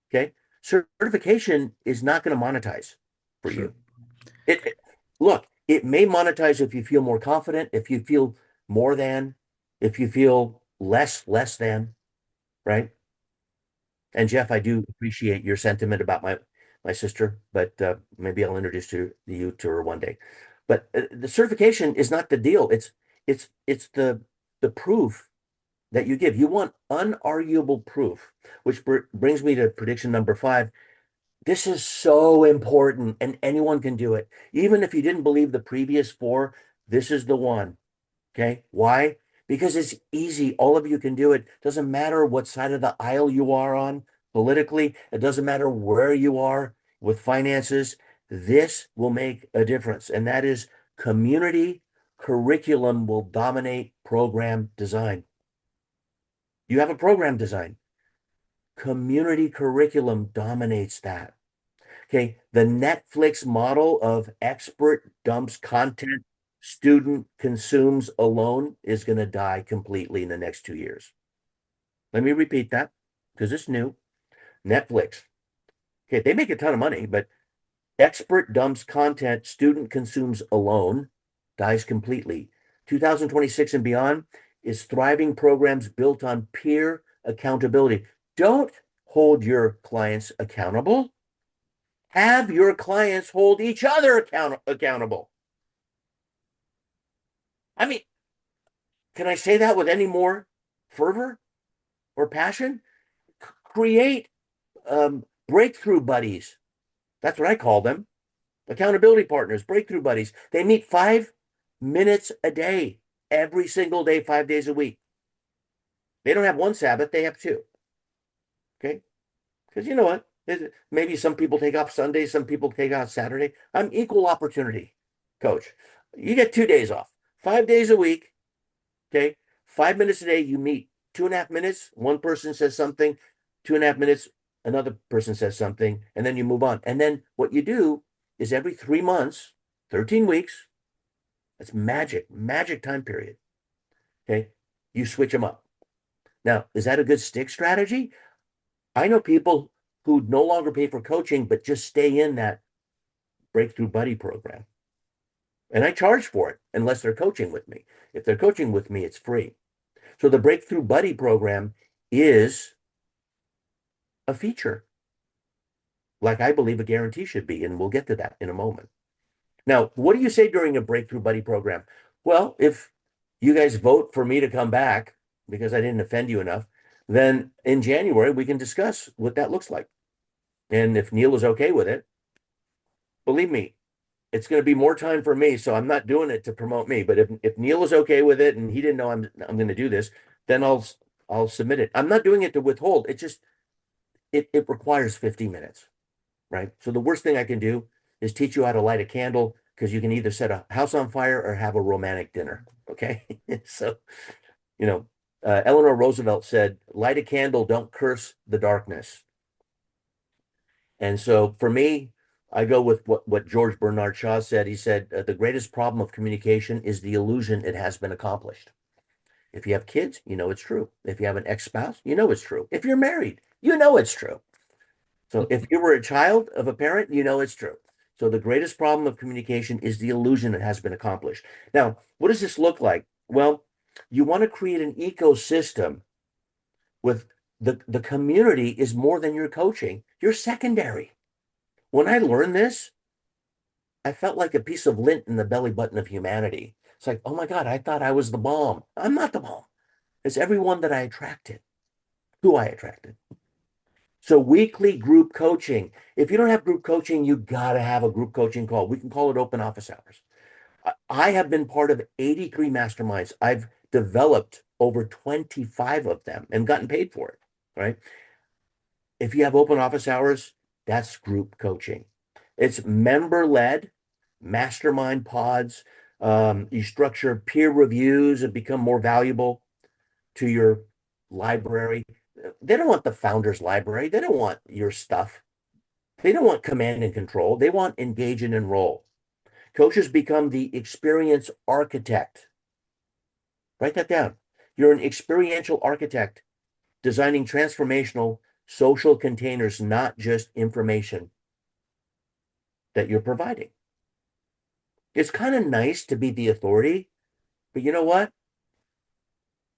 Okay. Certification is not going to monetize for sure. you. Look, it may monetize if you feel more confident, if you feel more than, if you feel less than, right? And Jeff, I do appreciate your sentiment about my sister, but maybe I'll introduce you to her one day. But the certification is not the deal. It's the proof that you give. You want unarguable proof, which brings me to prediction number five. This is so important, and anyone can do it. Even if you didn't believe the previous four, this is the one. Okay. Why? Because it's easy. All of you can do it. Doesn't matter what side of the aisle you are on politically. It doesn't matter where you are with finances. This will make a difference. And that is community curriculum will dominate program design. You have a program design. Community curriculum dominates that. Okay, the Netflix model of expert dumps content, student consumes alone is going to die completely in the next 2 years. Let me repeat that because it's new. Netflix. Okay, they make a ton of money, but expert dumps content, student consumes alone dies completely. 2026 and beyond is thriving programs built on peer accountability. Don't hold your clients accountable. Have your clients hold each other accountable. I mean, can I say that with any more fervor or passion? Create breakthrough buddies. That's what I call them. Accountability partners, breakthrough buddies. They meet 5 minutes a day, every single day, 5 days a week. They don't have one Sabbath, they have two. Okay. Because you know what? Maybe some people take off Sunday, some people take off Saturday. I'm equal opportunity coach. You get 2 days off, 5 days a week. Okay. 5 minutes a day, you meet 2.5 minutes. One person says something, 2.5 minutes, another person says something, and then you move on. And then what you do is every 3 months, 13 weeks, that's magic time period. Okay. You switch them up. Now, is that a good stick strategy? I know people who no longer pay for coaching, but just stay in that breakthrough buddy program. And I charge for it unless they're coaching with me. If they're coaching with me, it's free. So the breakthrough buddy program is a feature, like I believe a guarantee should be. And we'll get to that in a moment. Now, what do you say during a breakthrough buddy program? Well, if you guys vote for me to come back because I didn't offend you enough, then in January we can discuss what that looks like. And if Neil is okay with it, believe me, it's going to be more time for me. So I'm not doing it to promote me. But if Neil is okay with it and he didn't know I'm going to do this, then I'll submit it. I'm not doing it to withhold. It just it requires 50 minutes, right? So the worst thing I can do is teach you how to light a candle because you can either set a house on fire or have a romantic dinner. Okay. So, you know, Eleanor Roosevelt said, light a candle, don't curse the darkness. And so for me, I go with what George Bernard Shaw said. He said, the greatest problem of communication is the illusion it has been accomplished. If you have kids, you know it's true. If you have an ex-spouse, you know it's true. If you're married, you know it's true. So if you were a child of a parent, you know it's true. So the greatest problem of communication is the illusion it has been accomplished. Now, what does this look like? Well, you want to create an ecosystem with the community is more than your coaching. You're secondary. When I learned this, I felt like a piece of lint in the belly button of humanity. It's like, oh my God, I thought I was the bomb. I'm not the bomb. It's everyone that I attracted, who I attracted. So weekly group coaching. If you don't have group coaching, you got to have a group coaching call. We can call it open office hours. I have been part of 83 masterminds. I've developed over 25 of them and gotten paid for it, right? If you have open office hours, that's group coaching. It's member led, mastermind pods. You structure peer reviews and become more valuable to your library. They don't want the founder's library. They don't want your stuff. They don't want command and control. They want engage and enroll. Coaches become the experience architect. Write that down. You're an experiential architect designing transformational social containers, not just information that you're providing. It's kind of nice to be the authority, but you know what?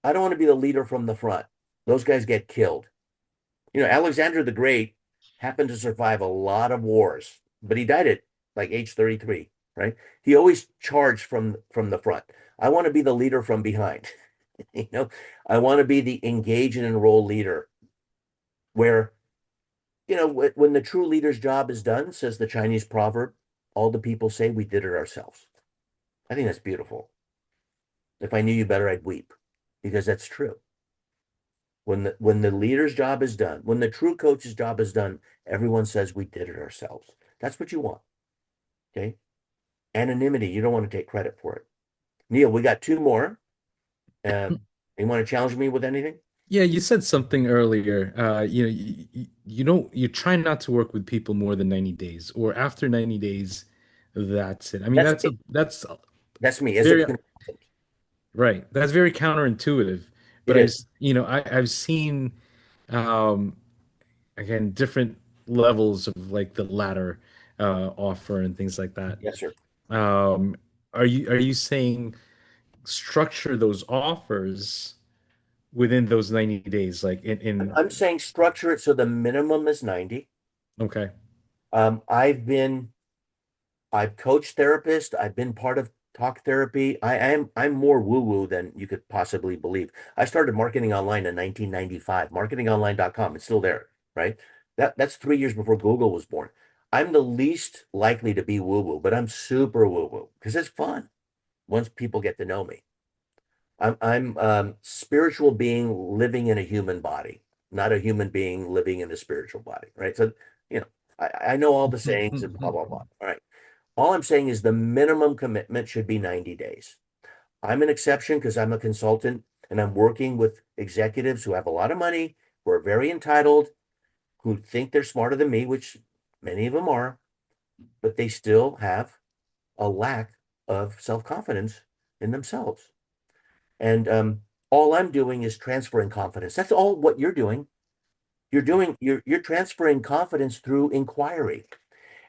I don't want to be the leader from the front. Those guys get killed. Alexander the Great happened to survive a lot of wars, but he died at like age 33, right? He always charged from the front. I want to be the leader from behind. You know, I want to be the engage and enroll leader where, when the true leader's job is done, says the Chinese proverb, all the people say we did it ourselves. I think that's beautiful. If I knew you better, I'd weep because that's true. When the leader's job is done, when the true coach's job is done, everyone says we did it ourselves. That's what you want. Okay. Anonymity, you don't want to take credit for it. Neil, we got two more. Uh, you want to challenge me with anything? Yeah, you said something earlier. You don't you try not to work with people more than 90 days, or after 90 days, that's it. I mean, That's me. that's That's me as a very consultant. right. That's very counterintuitive. It But is. I've seen um again different levels of like the ladder offer and things like that. Yes, sir. Um, are you saying structure those offers within those 90 days, like I'm saying structure it so the minimum is 90. okay. Um, I've been I've coached therapists. I've been part of talk therapy. I'm more woo-woo than you could possibly believe. I started marketing online in 1995, marketingonline.com. It's still there, right? That's 3 years before Google was born. I'm the least likely to be woo-woo, but I'm super woo-woo because it's fun once people get to know me. I'm spiritual being living in a human body, not a human being living in a spiritual body, right? So, you know, I know all the sayings and blah, blah, blah. All right. All I'm saying is the minimum commitment should be 90 days. I'm an exception because I'm a consultant and I'm working with executives who have a lot of money, who are very entitled, who think they're smarter than me, which many of them are, but they still have a lack of self-confidence in themselves. And all I'm doing is transferring confidence. That's all what you're doing. You're transferring confidence through inquiry.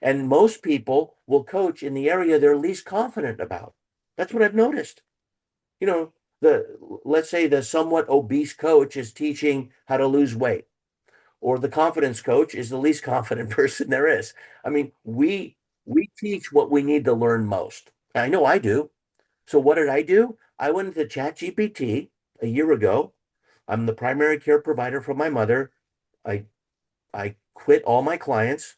And most people will coach in the area they're least confident about. That's what I've noticed. You know, let's say the somewhat obese coach is teaching how to lose weight, or the confidence coach is the least confident person there is. I mean, we teach what we need to learn most. I know I do. So what did I do? I went into ChatGPT a year ago. I'm the primary care provider for my mother. I I quit all my clients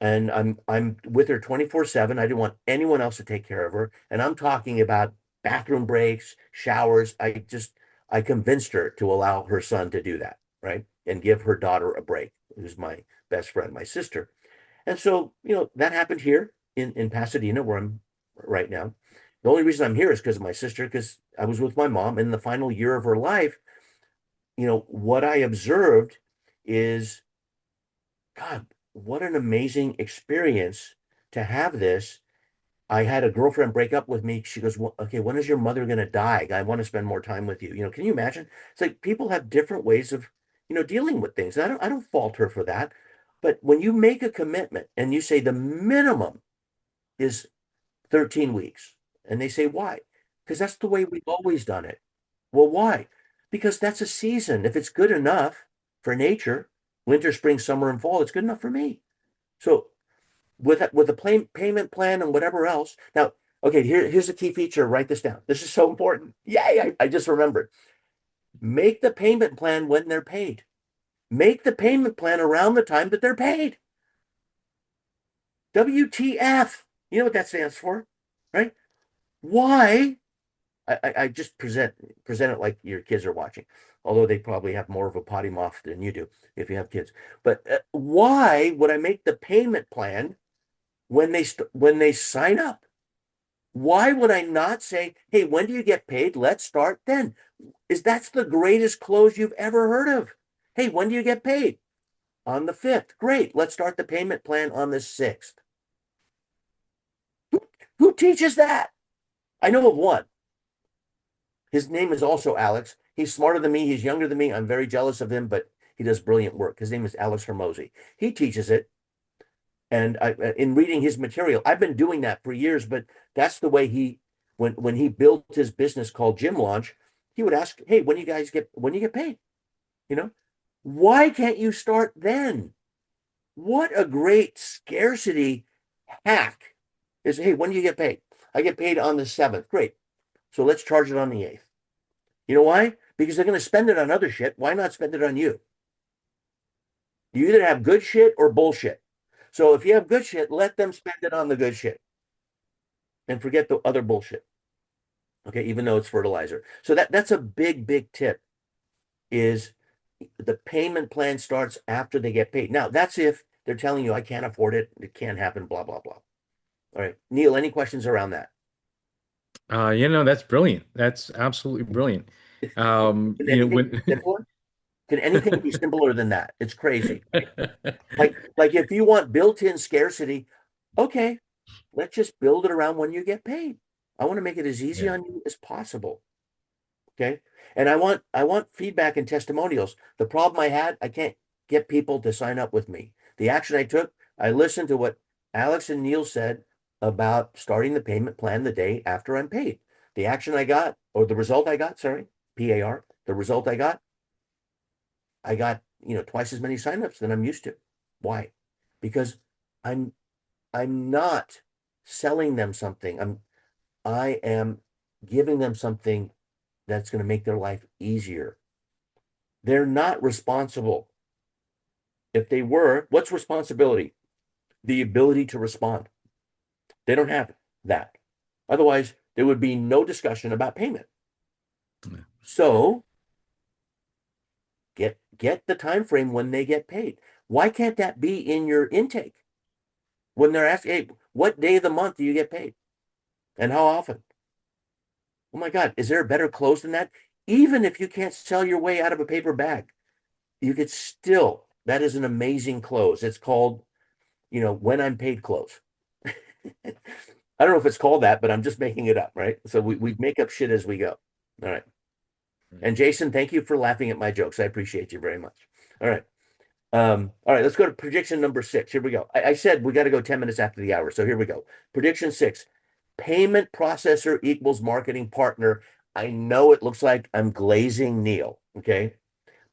and I'm with her 24/7. I didn't want anyone else to take care of her. And I'm talking about bathroom breaks, showers. I convinced her to allow her son to do that, right? And give her daughter a break, who's my best friend, my sister. And so, that happened here in Pasadena, where I'm right now. The only reason I'm here is because of my sister, because I was with my mom in the final year of her life. What I observed is, God, what an amazing experience to have this. I had a girlfriend break up with me. She goes, well, okay, when is your mother going to die? I want to spend more time with you. Can you imagine? It's like people have different ways of, dealing with things. I don't fault her for that. But when you make a commitment and you say the minimum is 13 weeks, and they say, why? Because that's the way we've always done it. Well, why? Because that's a season. If it's good enough for nature, winter, spring, summer, and fall, it's good enough for me. So with a payment plan and whatever else. Now, okay, here's a key feature. Write this down. This is so important. Yay, I just remembered. Make the payment plan when they're paid. Make the payment plan around the time that they're paid. WTF. You know what that stands for, right? Why? I just present it like your kids are watching, although they probably have more of a potty mouth than you do if you have kids. But why would I make the payment plan when they sign up? Why would I not say, hey, when do you get paid? Let's start then. That's the greatest close you've ever heard of. Hey, when do you get paid? On the 5th. Great. Let's start the payment plan on the 6th. Who teaches that? I know of one. His name is also Alex. He's smarter than me. He's younger than me. I'm very jealous of him, but he does brilliant work. His name is Alex Hermosi. He teaches it. And in reading his material, I've been doing that for years, but that's the way when he built his business called Gym Launch, he would ask, "Hey, when you get paid?" You know, why can't you start then? What a great scarcity hack is, hey, when do you get paid? I get paid on the 7th. Great. So let's charge it on the 8th. You know why? Because they're going to spend it on other shit. Why not spend it on you? You either have good shit or bullshit. So if you have good shit, let them spend it on the good shit and forget the other bullshit. Okay, even though it's fertilizer. So that's a big, big tip is the payment plan starts after they get paid. Now, that's if they're telling you I can't afford it, it can't happen, blah, blah, blah. All right. Neil, any questions around that? That's brilliant. That's absolutely brilliant. Can anything be When simpler? Can anything be simpler than that? It's crazy, right? Like if you want built-in scarcity, okay, let's just build it around when you get paid. I want to make it as easy Yeah. on you as possible. Okay. And I want feedback and testimonials. The problem I had, I can't get people to sign up with me. The action I took, I listened to what Alex and Neil said about starting the payment plan the day after I'm paid. The action I got, or the result I got, sorry, PAR, the result I got, twice as many signups than I'm used to. Why? Because I'm I'm not selling them something. I am giving them something that's going to make their life easier. They're not responsible. If they were, what's responsibility? The ability to respond. They don't have that. Otherwise, there would be no discussion about payment. So get the time frame when they get paid. Why can't that be in your intake when they're asking, hey, what day of the month do you get paid? And how often? Oh my God, is there a better close than that? Even if you can't sell your way out of a paper bag, you could still, that is an amazing close. It's called, when I'm paid close. I don't know if it's called that, but I'm just making it up, right? So we make up shit as we go. All right. And Jason, thank you for laughing at my jokes. I appreciate you very much. All right. All right, let's go to prediction number 6. Here we go. I said we got to go 10 minutes after the hour. So here we go. Prediction 6. Payment processor equals marketing partner. I know it looks like I'm glazing Neil. Okay.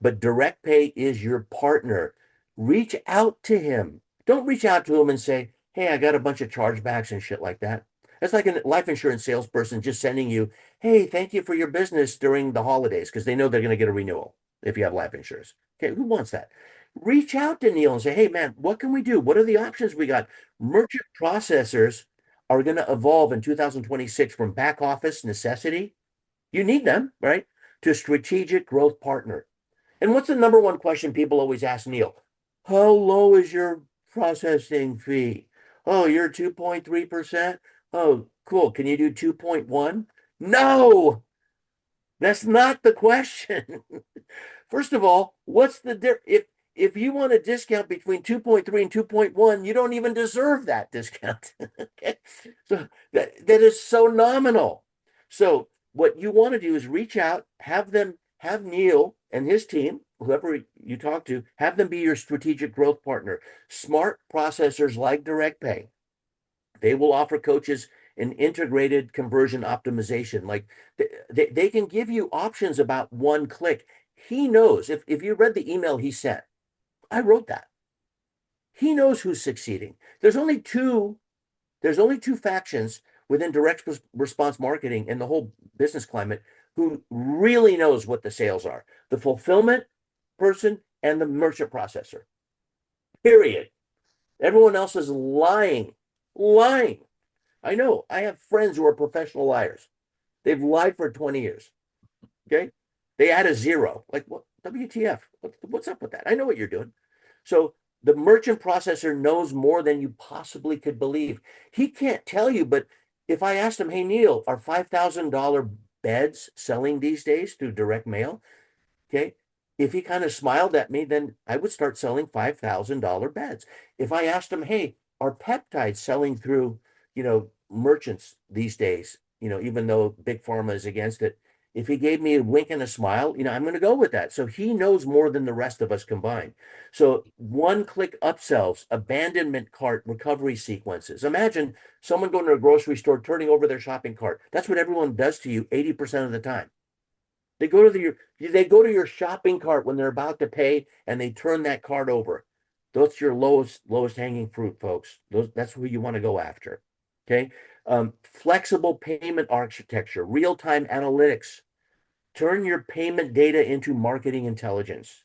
But DirectPay is your partner. Reach out to him. Don't reach out to him and say, hey, I got a bunch of chargebacks and shit like that. That's like a life insurance salesperson just sending you, hey, thank you for your business during the holidays because they know they're going to get a renewal if you have life insurance. Okay, who wants that? Reach out to Neil and say, hey, man, what can we do? What are the options we got? Merchant processors are going to evolve in 2026 from back office necessity. You need them, right? To strategic growth partner. And what's the number one question people always ask Neil? How low is your processing fee? Oh, you're 2.3%? Oh, cool. Can you do 2.1? No, that's not the question. First of all, what's the difference? If you want a discount between 2.3 and 2.1, you don't even deserve that discount. Okay? So that is so nominal. So what you want to do is reach out, have Neil and his team, whoever you talk to, have them be your strategic growth partner. Smart processors like DirectPay. They will offer coaches an integrated conversion optimization. Like they can give you options about one click. He knows if you read the email he sent, I wrote that. He knows who's succeeding. There's only two factions within direct response marketing and the whole business climate who really knows what the sales are. The fulfillment person and the merchant processor. Period. Everyone else is lying. Lying. I know. I have friends who are professional liars. They've lied for 20 years. Okay. They add a zero. Like, what? WTF? What's up with that? I know what you're doing. So the merchant processor knows more than you possibly could believe. He can't tell you, but if I asked him, hey, Neil, are $5,000 beds selling these days through direct mail? Okay. If he kind of smiled at me, then I would start selling $5,000 beds. If I asked him, hey, are peptides selling through, merchants these days, even though Big Pharma is against it, if he gave me a wink and a smile, I'm going to go with that. So he knows more than the rest of us combined. So one click upsells, abandonment cart recovery sequences. Imagine someone going to a grocery store, turning over their shopping cart. That's what everyone does to you 80% of the time. They go to your shopping cart when they're about to pay and they turn that cart over. That's your lowest hanging fruit, folks. That's who you want to go after. Okay. Flexible payment architecture, real-time analytics. Turn your payment data into marketing intelligence.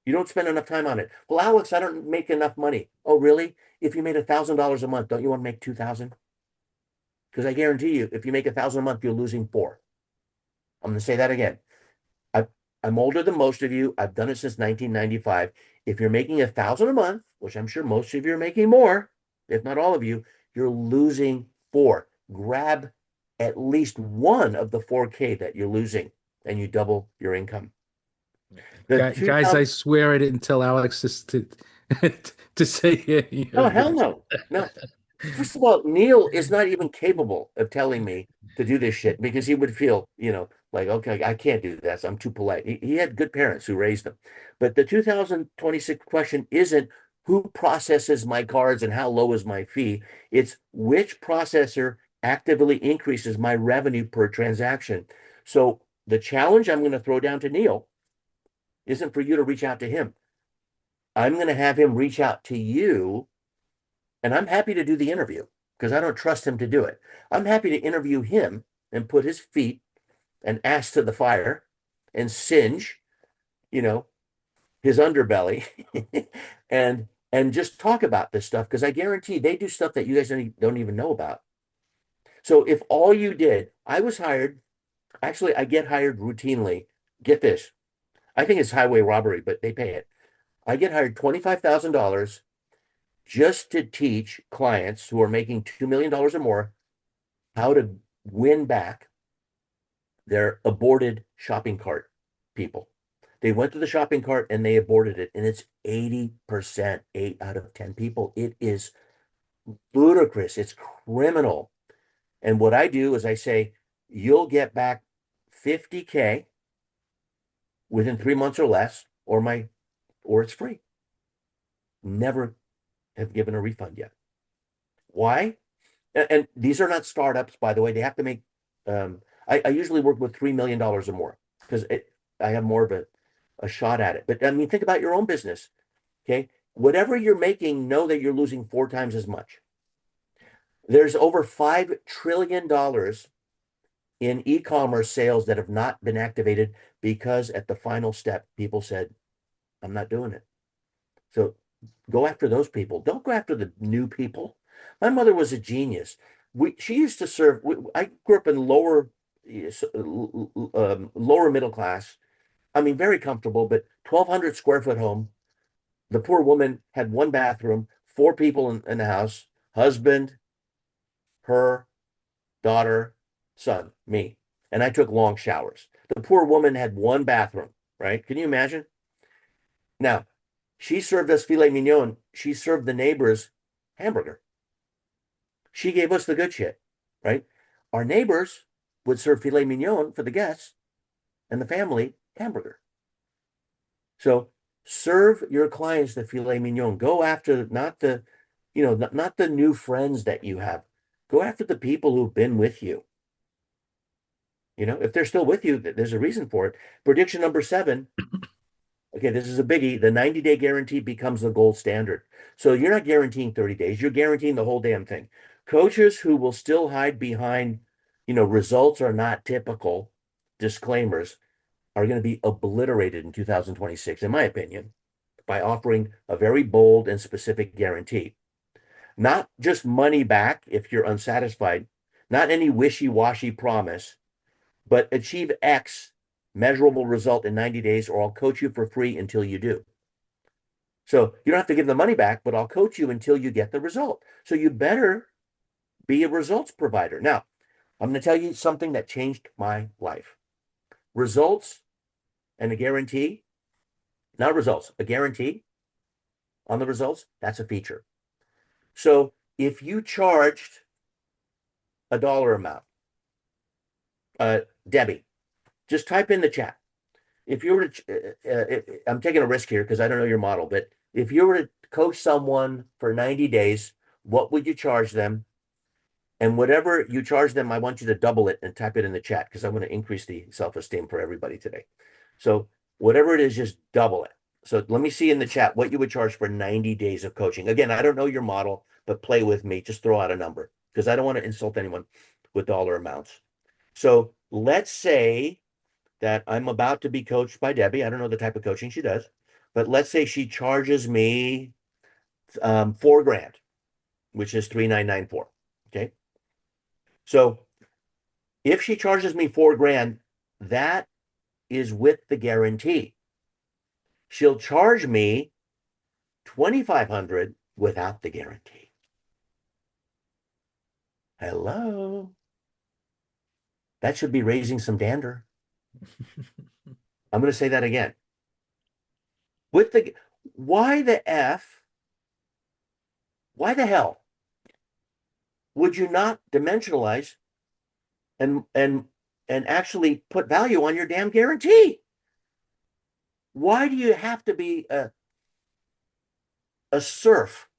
You don't spend enough time on it. Well, Alex, I don't make enough money. Oh, really? If you made $1,000 a month, don't you want to make 2,000? Because I guarantee you, if you make 1,000 a month, you're losing four. I'm going to say that again. I, I'm older than most of you. I've done it since 1995. If you're making 1,000 a month, which I'm sure most of you are making more, if not all of you, you're losing four. Grab at least one of the 4K that you're losing, and you double your income. The Guys, I 2000, swear I didn't tell Alex this to to say any oh, of hell this. no. No. First of all, Neil is not even capable of telling me to do this shit because he would feel, like, okay, I can't do that. So I'm too polite. He had good parents who raised him. But the 2026 question isn't who processes my cards and how low is my fee. It's which processor actively increases my revenue per transaction. So the challenge I'm going to throw down to Neil isn't for you to reach out to him. I'm going to have him reach out to you, and I'm happy to do the interview because I don't trust him to do it. I'm happy to interview him and put his feet and ass to the fire and singe, you know, his underbelly and just talk about this stuff because I guarantee they do stuff that you guys don't even know about. So if all you did, I was hired, actually, I get hired routinely. Get this. I think it's highway robbery, but they pay it. I get hired $25,000 just to teach clients who are making $2 million or more how to win back their aborted shopping cart people. They went to the shopping cart and they aborted it, and it's 80%, 8 out of 10 people. It is ludicrous. It's criminal. And what I do is I say, you'll get back 50K within 3 months or less, or it's free. Never have given a refund yet. Why? And these are not startups, by the way. They have to make. I usually work with $3 million or more because I have more of a shot at it. But I mean, think about your own business. Okay, whatever you're making, know that you're losing 4 times as much. There's over $5 trillion in e-commerce sales that have not been activated because at the final step, people said, "I'm not doing it." So go after those people. Don't go after the new people. My mother was a genius. She used to serve. I grew up in lower middle class. I mean, very comfortable, but 1,200 square foot home. The poor woman had one bathroom, four people in the house, husband, her, daughter, son, me. And I took long showers. The poor woman had one bathroom, right? Can you imagine? Now, she served us filet mignon. She served the neighbors hamburger. She gave us the good shit, right? Our neighbors would serve filet mignon for the guests and the family hamburger. So serve your clients the filet mignon. Go after not the new friends that you have. Go after the people who've been with you. If they're still with you, there's a reason for it. Prediction number 7. Okay, this is a biggie. The 90-day guarantee becomes the gold standard. So you're not guaranteeing 30 days, you're guaranteeing the whole damn thing. Coaches who will still hide behind, results are not typical disclaimers are going to be obliterated in 2026, in my opinion, by offering a very bold and specific guarantee. Not just money back if you're unsatisfied, not any wishy-washy promise, but achieve X measurable result in 90 days, or I'll coach you for free until you do. So you don't have to give the money back, but I'll coach you until you get the result. So you better be a results provider. Now, I'm going to tell you something that changed my life. Results and a guarantee, not results, a guarantee on the results, that's a feature. So if you charged a dollar amount, Debbie, just type in the chat. If you were to, I'm taking a risk here because I don't know your model, but if you were to coach someone for 90 days, what would you charge them? And whatever you charge them, I want you to double it and type it in the chat because I want to increase the self-esteem for everybody today. So whatever it is, just double it. So let me see in the chat what you would charge for 90 days of coaching. Again, I don't know your model, but play with me. Just throw out a number because I don't want to insult anyone with dollar amounts. So let's say that I'm about to be coached by Debbie. I don't know the type of coaching she does, but let's say she charges me 4 grand, which is 3,994. Okay. So if she charges me 4 grand, that is with the guarantee. She'll charge me 2,500 without the guarantee. Hello. That should be raising some dander. I'm going to say that again. With the why the F, why the hell would you not dimensionalize and actually put value on your damn guarantee? Why do you have to be a serf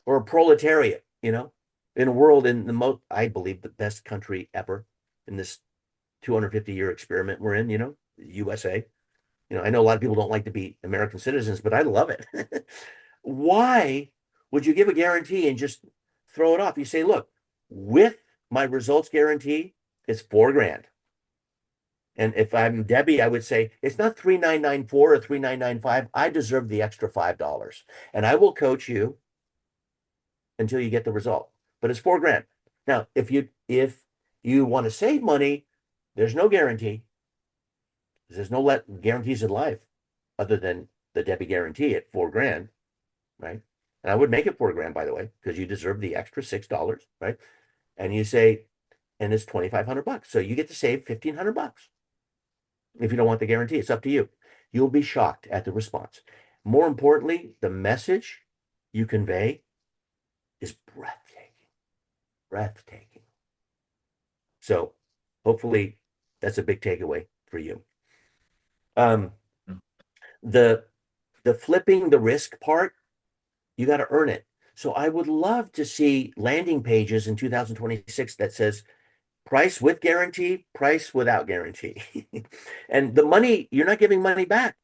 or a proletariat, in a world in the most, I believe, the best country ever in this 250-year experiment we're in, USA. I know a lot of people don't like to be American citizens, but I love it. Why would you give a guarantee and just throw it off? You say, look, with my results guarantee, it's 4 grand. And if I'm Debbie, I would say it's not 3,994 or 3,995. I deserve the extra $5. And I will coach you until you get the result. But it's 4 grand. Now, if you want to save money, there's no guarantee. There's no guarantees in life other than the Debbie guarantee at 4 grand, right? And I would make it 4 grand, by the way, because you deserve the extra $6, right? And you say, and it's 2,500 bucks. So you get to save 1,500 bucks. If you don't want the guarantee, it's up to you. You'll be shocked at the response. More importantly, the message you convey is breathtaking, breathtaking. So hopefully that's a big takeaway for you. The flipping the risk part, you got to earn it. So I would love to see landing pages in 2026 that says price with guarantee, price without guarantee. And the money, you're not giving money back.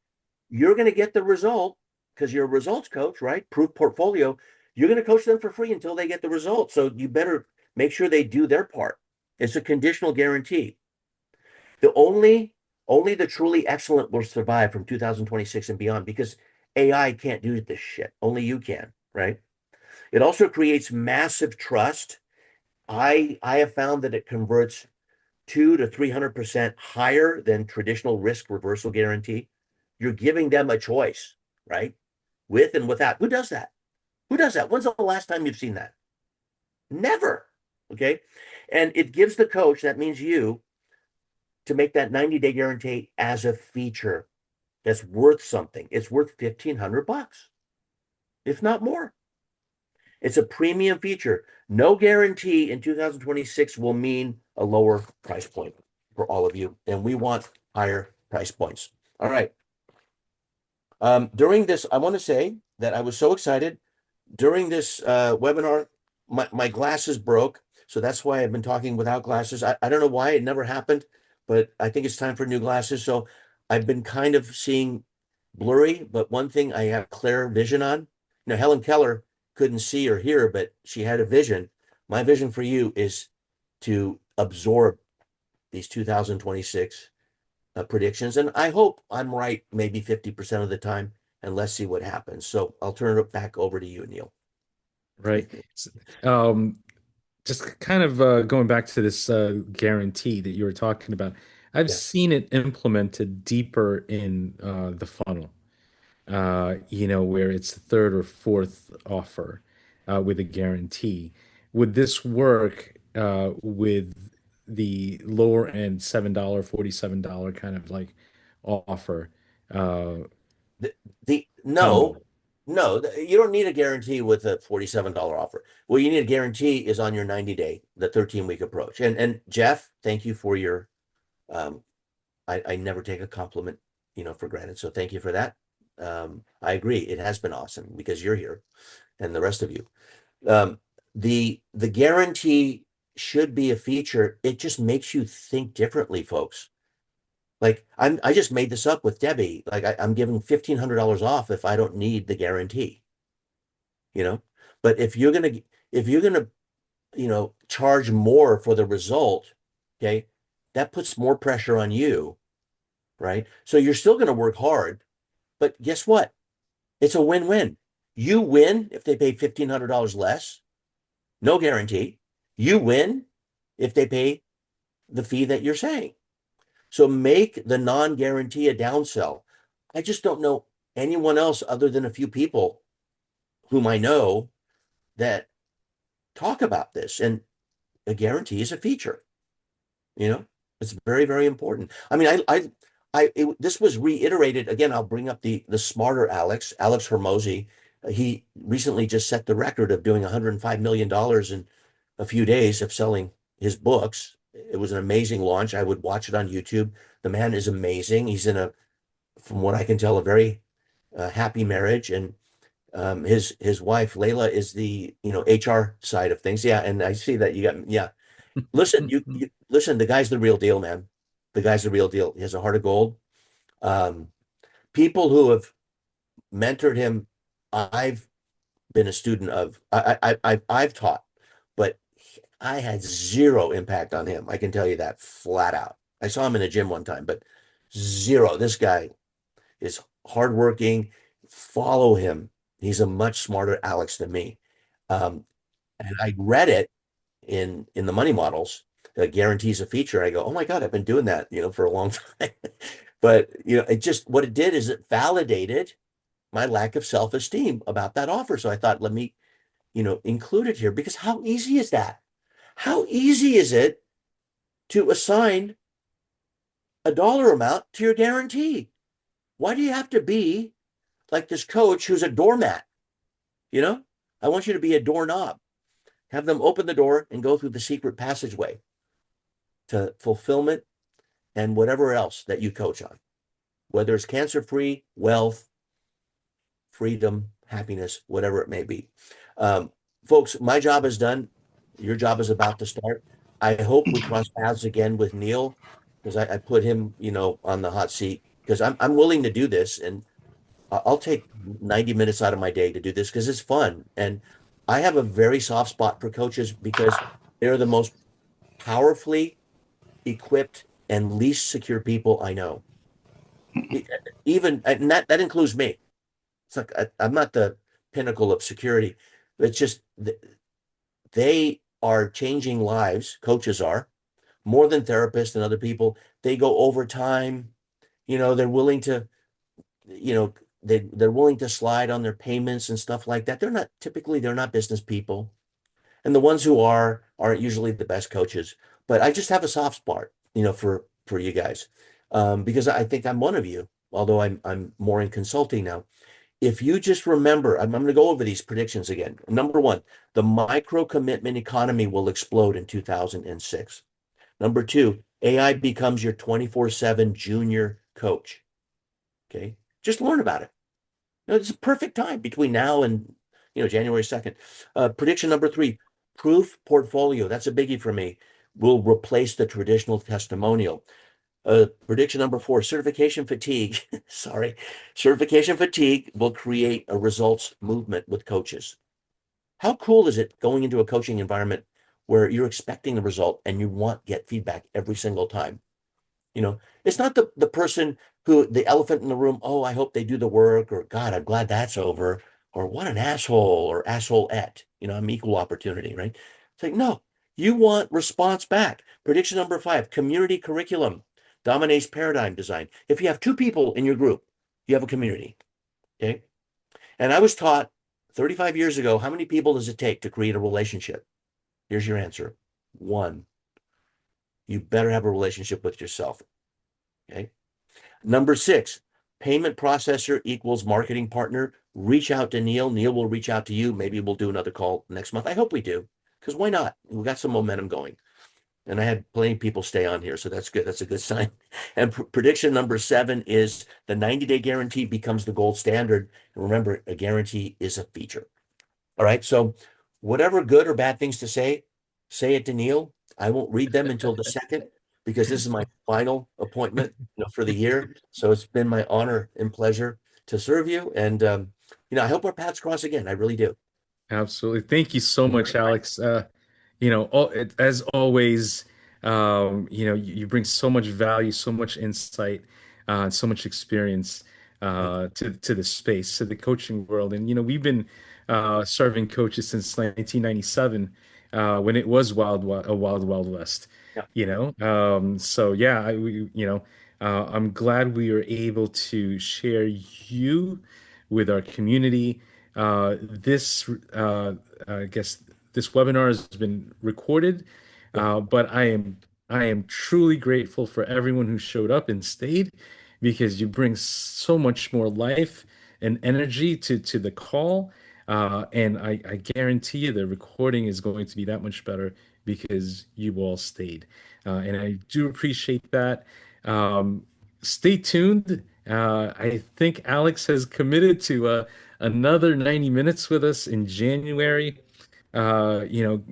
You're going to get the result because you're a results coach, right? Proof portfolio. You're going to coach them for free until they get the result. So you better make sure they do their part. It's a conditional guarantee. The only the truly excellent will survive from 2026 and beyond because AI can't do this shit. Only you can, right? It also creates massive trust. I have found that it converts 200 to 300% higher than traditional risk reversal guarantee. You're giving them a choice, right? With and without. Who does that? Who does that? When's the last time you've seen that? Never. Okay. And it gives the coach, that means you, to make that 90-day guarantee as a feature that's worth something. It's worth 1,500 bucks, if not more. It's a premium feature. No guarantee in 2026 will mean a lower price point for all of you. And we want higher price points. All right. During this, I want to say that I was so excited. During this webinar, my glasses broke. So that's why I've been talking without glasses. I don't know why it never happened, but I think it's time for new glasses. So I've been kind of seeing blurry, but one thing I have clear vision on. Helen Keller couldn't see or hear, but she had a vision. My vision for you is to absorb these 2026 predictions. And I hope I'm right maybe 50% of the time, and let's see what happens. So I'll turn it back over to you, Neil. Right. Um, just kind of going back to this guarantee that you were talking about, I've Yeah. seen it implemented deeper in the funnel, where it's the third or fourth offer with a guarantee. Would this work with the lower end $7, $47 kind of like offer uh, The no, combo? no, you don't need a guarantee with a $47 offer. What you need a guarantee is on your 90-day, the 13-week approach. And Jeff, thank you for your um I never take a compliment, for granted. So thank you for that. I agree. It has been awesome because you're here and the rest of you. Um, the guarantee should be a feature. It just makes you think differently, folks. Like I just made this up with Debbie. Like I'm giving $1,500 off if I don't need the guarantee, you know? But if you're gonna, charge more for the result, okay, that puts more pressure on you, right? So you're still gonna work hard, but guess what? It's a win-win. You win if they pay $1,500 less, no guarantee. You win if they pay the fee that you're saying. So make the non-guarantee a downsell. I just don't know anyone else other than a few people whom I know that talk about this. And a guarantee is a feature, you know? It's very, very important. I mean, this was reiterated again. I'll bring up the smarter Alex Hermosi. He recently just set the record of doing $105 million in a few days of selling his books. It was an amazing launch. I would watch it on YouTube. The man is amazing. He's in from what I can tell, a very happy marriage, and his wife Layla is the HR side of things. Yeah, and I see that you got yeah. Listen, you listen. The guy's the real deal, man. The guy's the real deal. He has a heart of gold. Um, People who have mentored him, I've been a student of. I've taught, but I had zero impact on him. I can tell you that flat out. I saw him in a gym one time, but zero. This guy is hardworking. Follow him. He's a much smarter Alex than me. Um, and I read it in the money models that guarantees a feature. I go, oh my God, I've been doing that, for a long time. But it just what it did is it validated my lack of self-esteem about that offer. So I thought, let me, include it here because how easy is that? How easy is it to assign a dollar amount to your guarantee? Why do you have to be like this coach who's a doormat? You know, I want you to be a doorknob. Have them open the door and go through the secret passageway to fulfillment and whatever else that you coach on, whether it's cancer-free, wealth, freedom, happiness, whatever it may be. Um, Folks, my job is done. Your job is about to start. I hope we cross paths again with Neil because I put him, on the hot seat because I'm willing to do this and I'll take 90 minutes out of my day to do this because it's fun. And I have a very soft spot for coaches because they're the most powerfully equipped and least secure people I know. Even, and that includes me. It's like I'm not the pinnacle of security. It's just they are changing lives. Coaches are more than therapists and other people. They go overtime. They're willing to, you know, they're willing to slide on their payments and stuff like that. They're not business people. And the ones who aren't usually the best coaches. But I just have a soft spot, for you guys. Because I think I'm one of you, although I'm more in consulting now. If you just remember, I'm going to go over these predictions again. Number one, the micro commitment economy will explode in 2006. Number two, AI becomes your 24/7 junior coach. Okay. Just learn about it. It's a perfect time between now and January 2nd. Prediction number three, proof portfolio. That's a biggie for me. Will replace the traditional testimonial. Prediction number four, certification fatigue. Sorry. Certification fatigue will create a results movement with coaches. How cool is it going into a coaching environment where you're expecting the result and you want get feedback every single time? It's not the person who the elephant in the room, oh, I hope they do the work, or God, I'm glad that's over, or what an asshole or assholette. I'm equal opportunity, right? It's like, no, you want response back. Prediction number five, community curriculum dominates paradigm design. If you have two people in your group, you have a community. Okay. And I was taught 35 years ago, how many people does it take to create a relationship? Here's your answer. One. You better have a relationship with yourself. Okay. Number six, payment processor equals marketing partner. Reach out to Neil. Neil will reach out to you. Maybe we'll do another call next month. I hope we do, because why not? We got some momentum going. And I had plenty of people stay on here, so that's good. That's a good sign. And prediction number seven is the 90-day guarantee becomes the gold standard. And remember, a guarantee is a feature. All right. So whatever good or bad things to say, say it to Neil. I won't read them until the second because this is my final appointment, for the year. So it's been my honor and pleasure to serve you. And I hope our paths cross again. I really do. Absolutely. Thank you so much, Alex. As always, you bring so much value, so much insight, so much experience Thank you. to the space, to the coaching world. And, we've been serving coaches since 1997, when it was a wild, wild west, Yeah. So yeah, I'm glad we were able to share you with our community. This, I guess, this webinar has been recorded, Yeah. but I am truly grateful for everyone who showed up and stayed, because you bring so much more life and energy to the call, and I guarantee you the recording is going to be that much better because you all stayed, and I do appreciate that. Um, Stay tuned. I think Alex has committed to another 90 minutes with us in January. Uh, you know,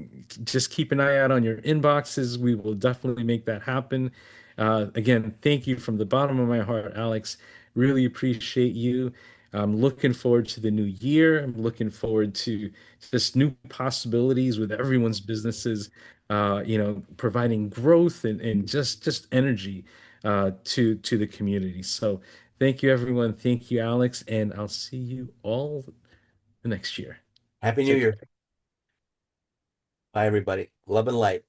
just keep an eye out on your inboxes. We will definitely make that happen. Again, thank you from the bottom of my heart, Alex. Really appreciate you. I'm looking forward to the new year. I'm looking forward to just new possibilities with everyone's businesses, providing growth and just energy to the community. So thank you, everyone. Thank you, Alex, and I'll see you all the next year. Happy New Take Year. care. Bye, everybody. Love and light.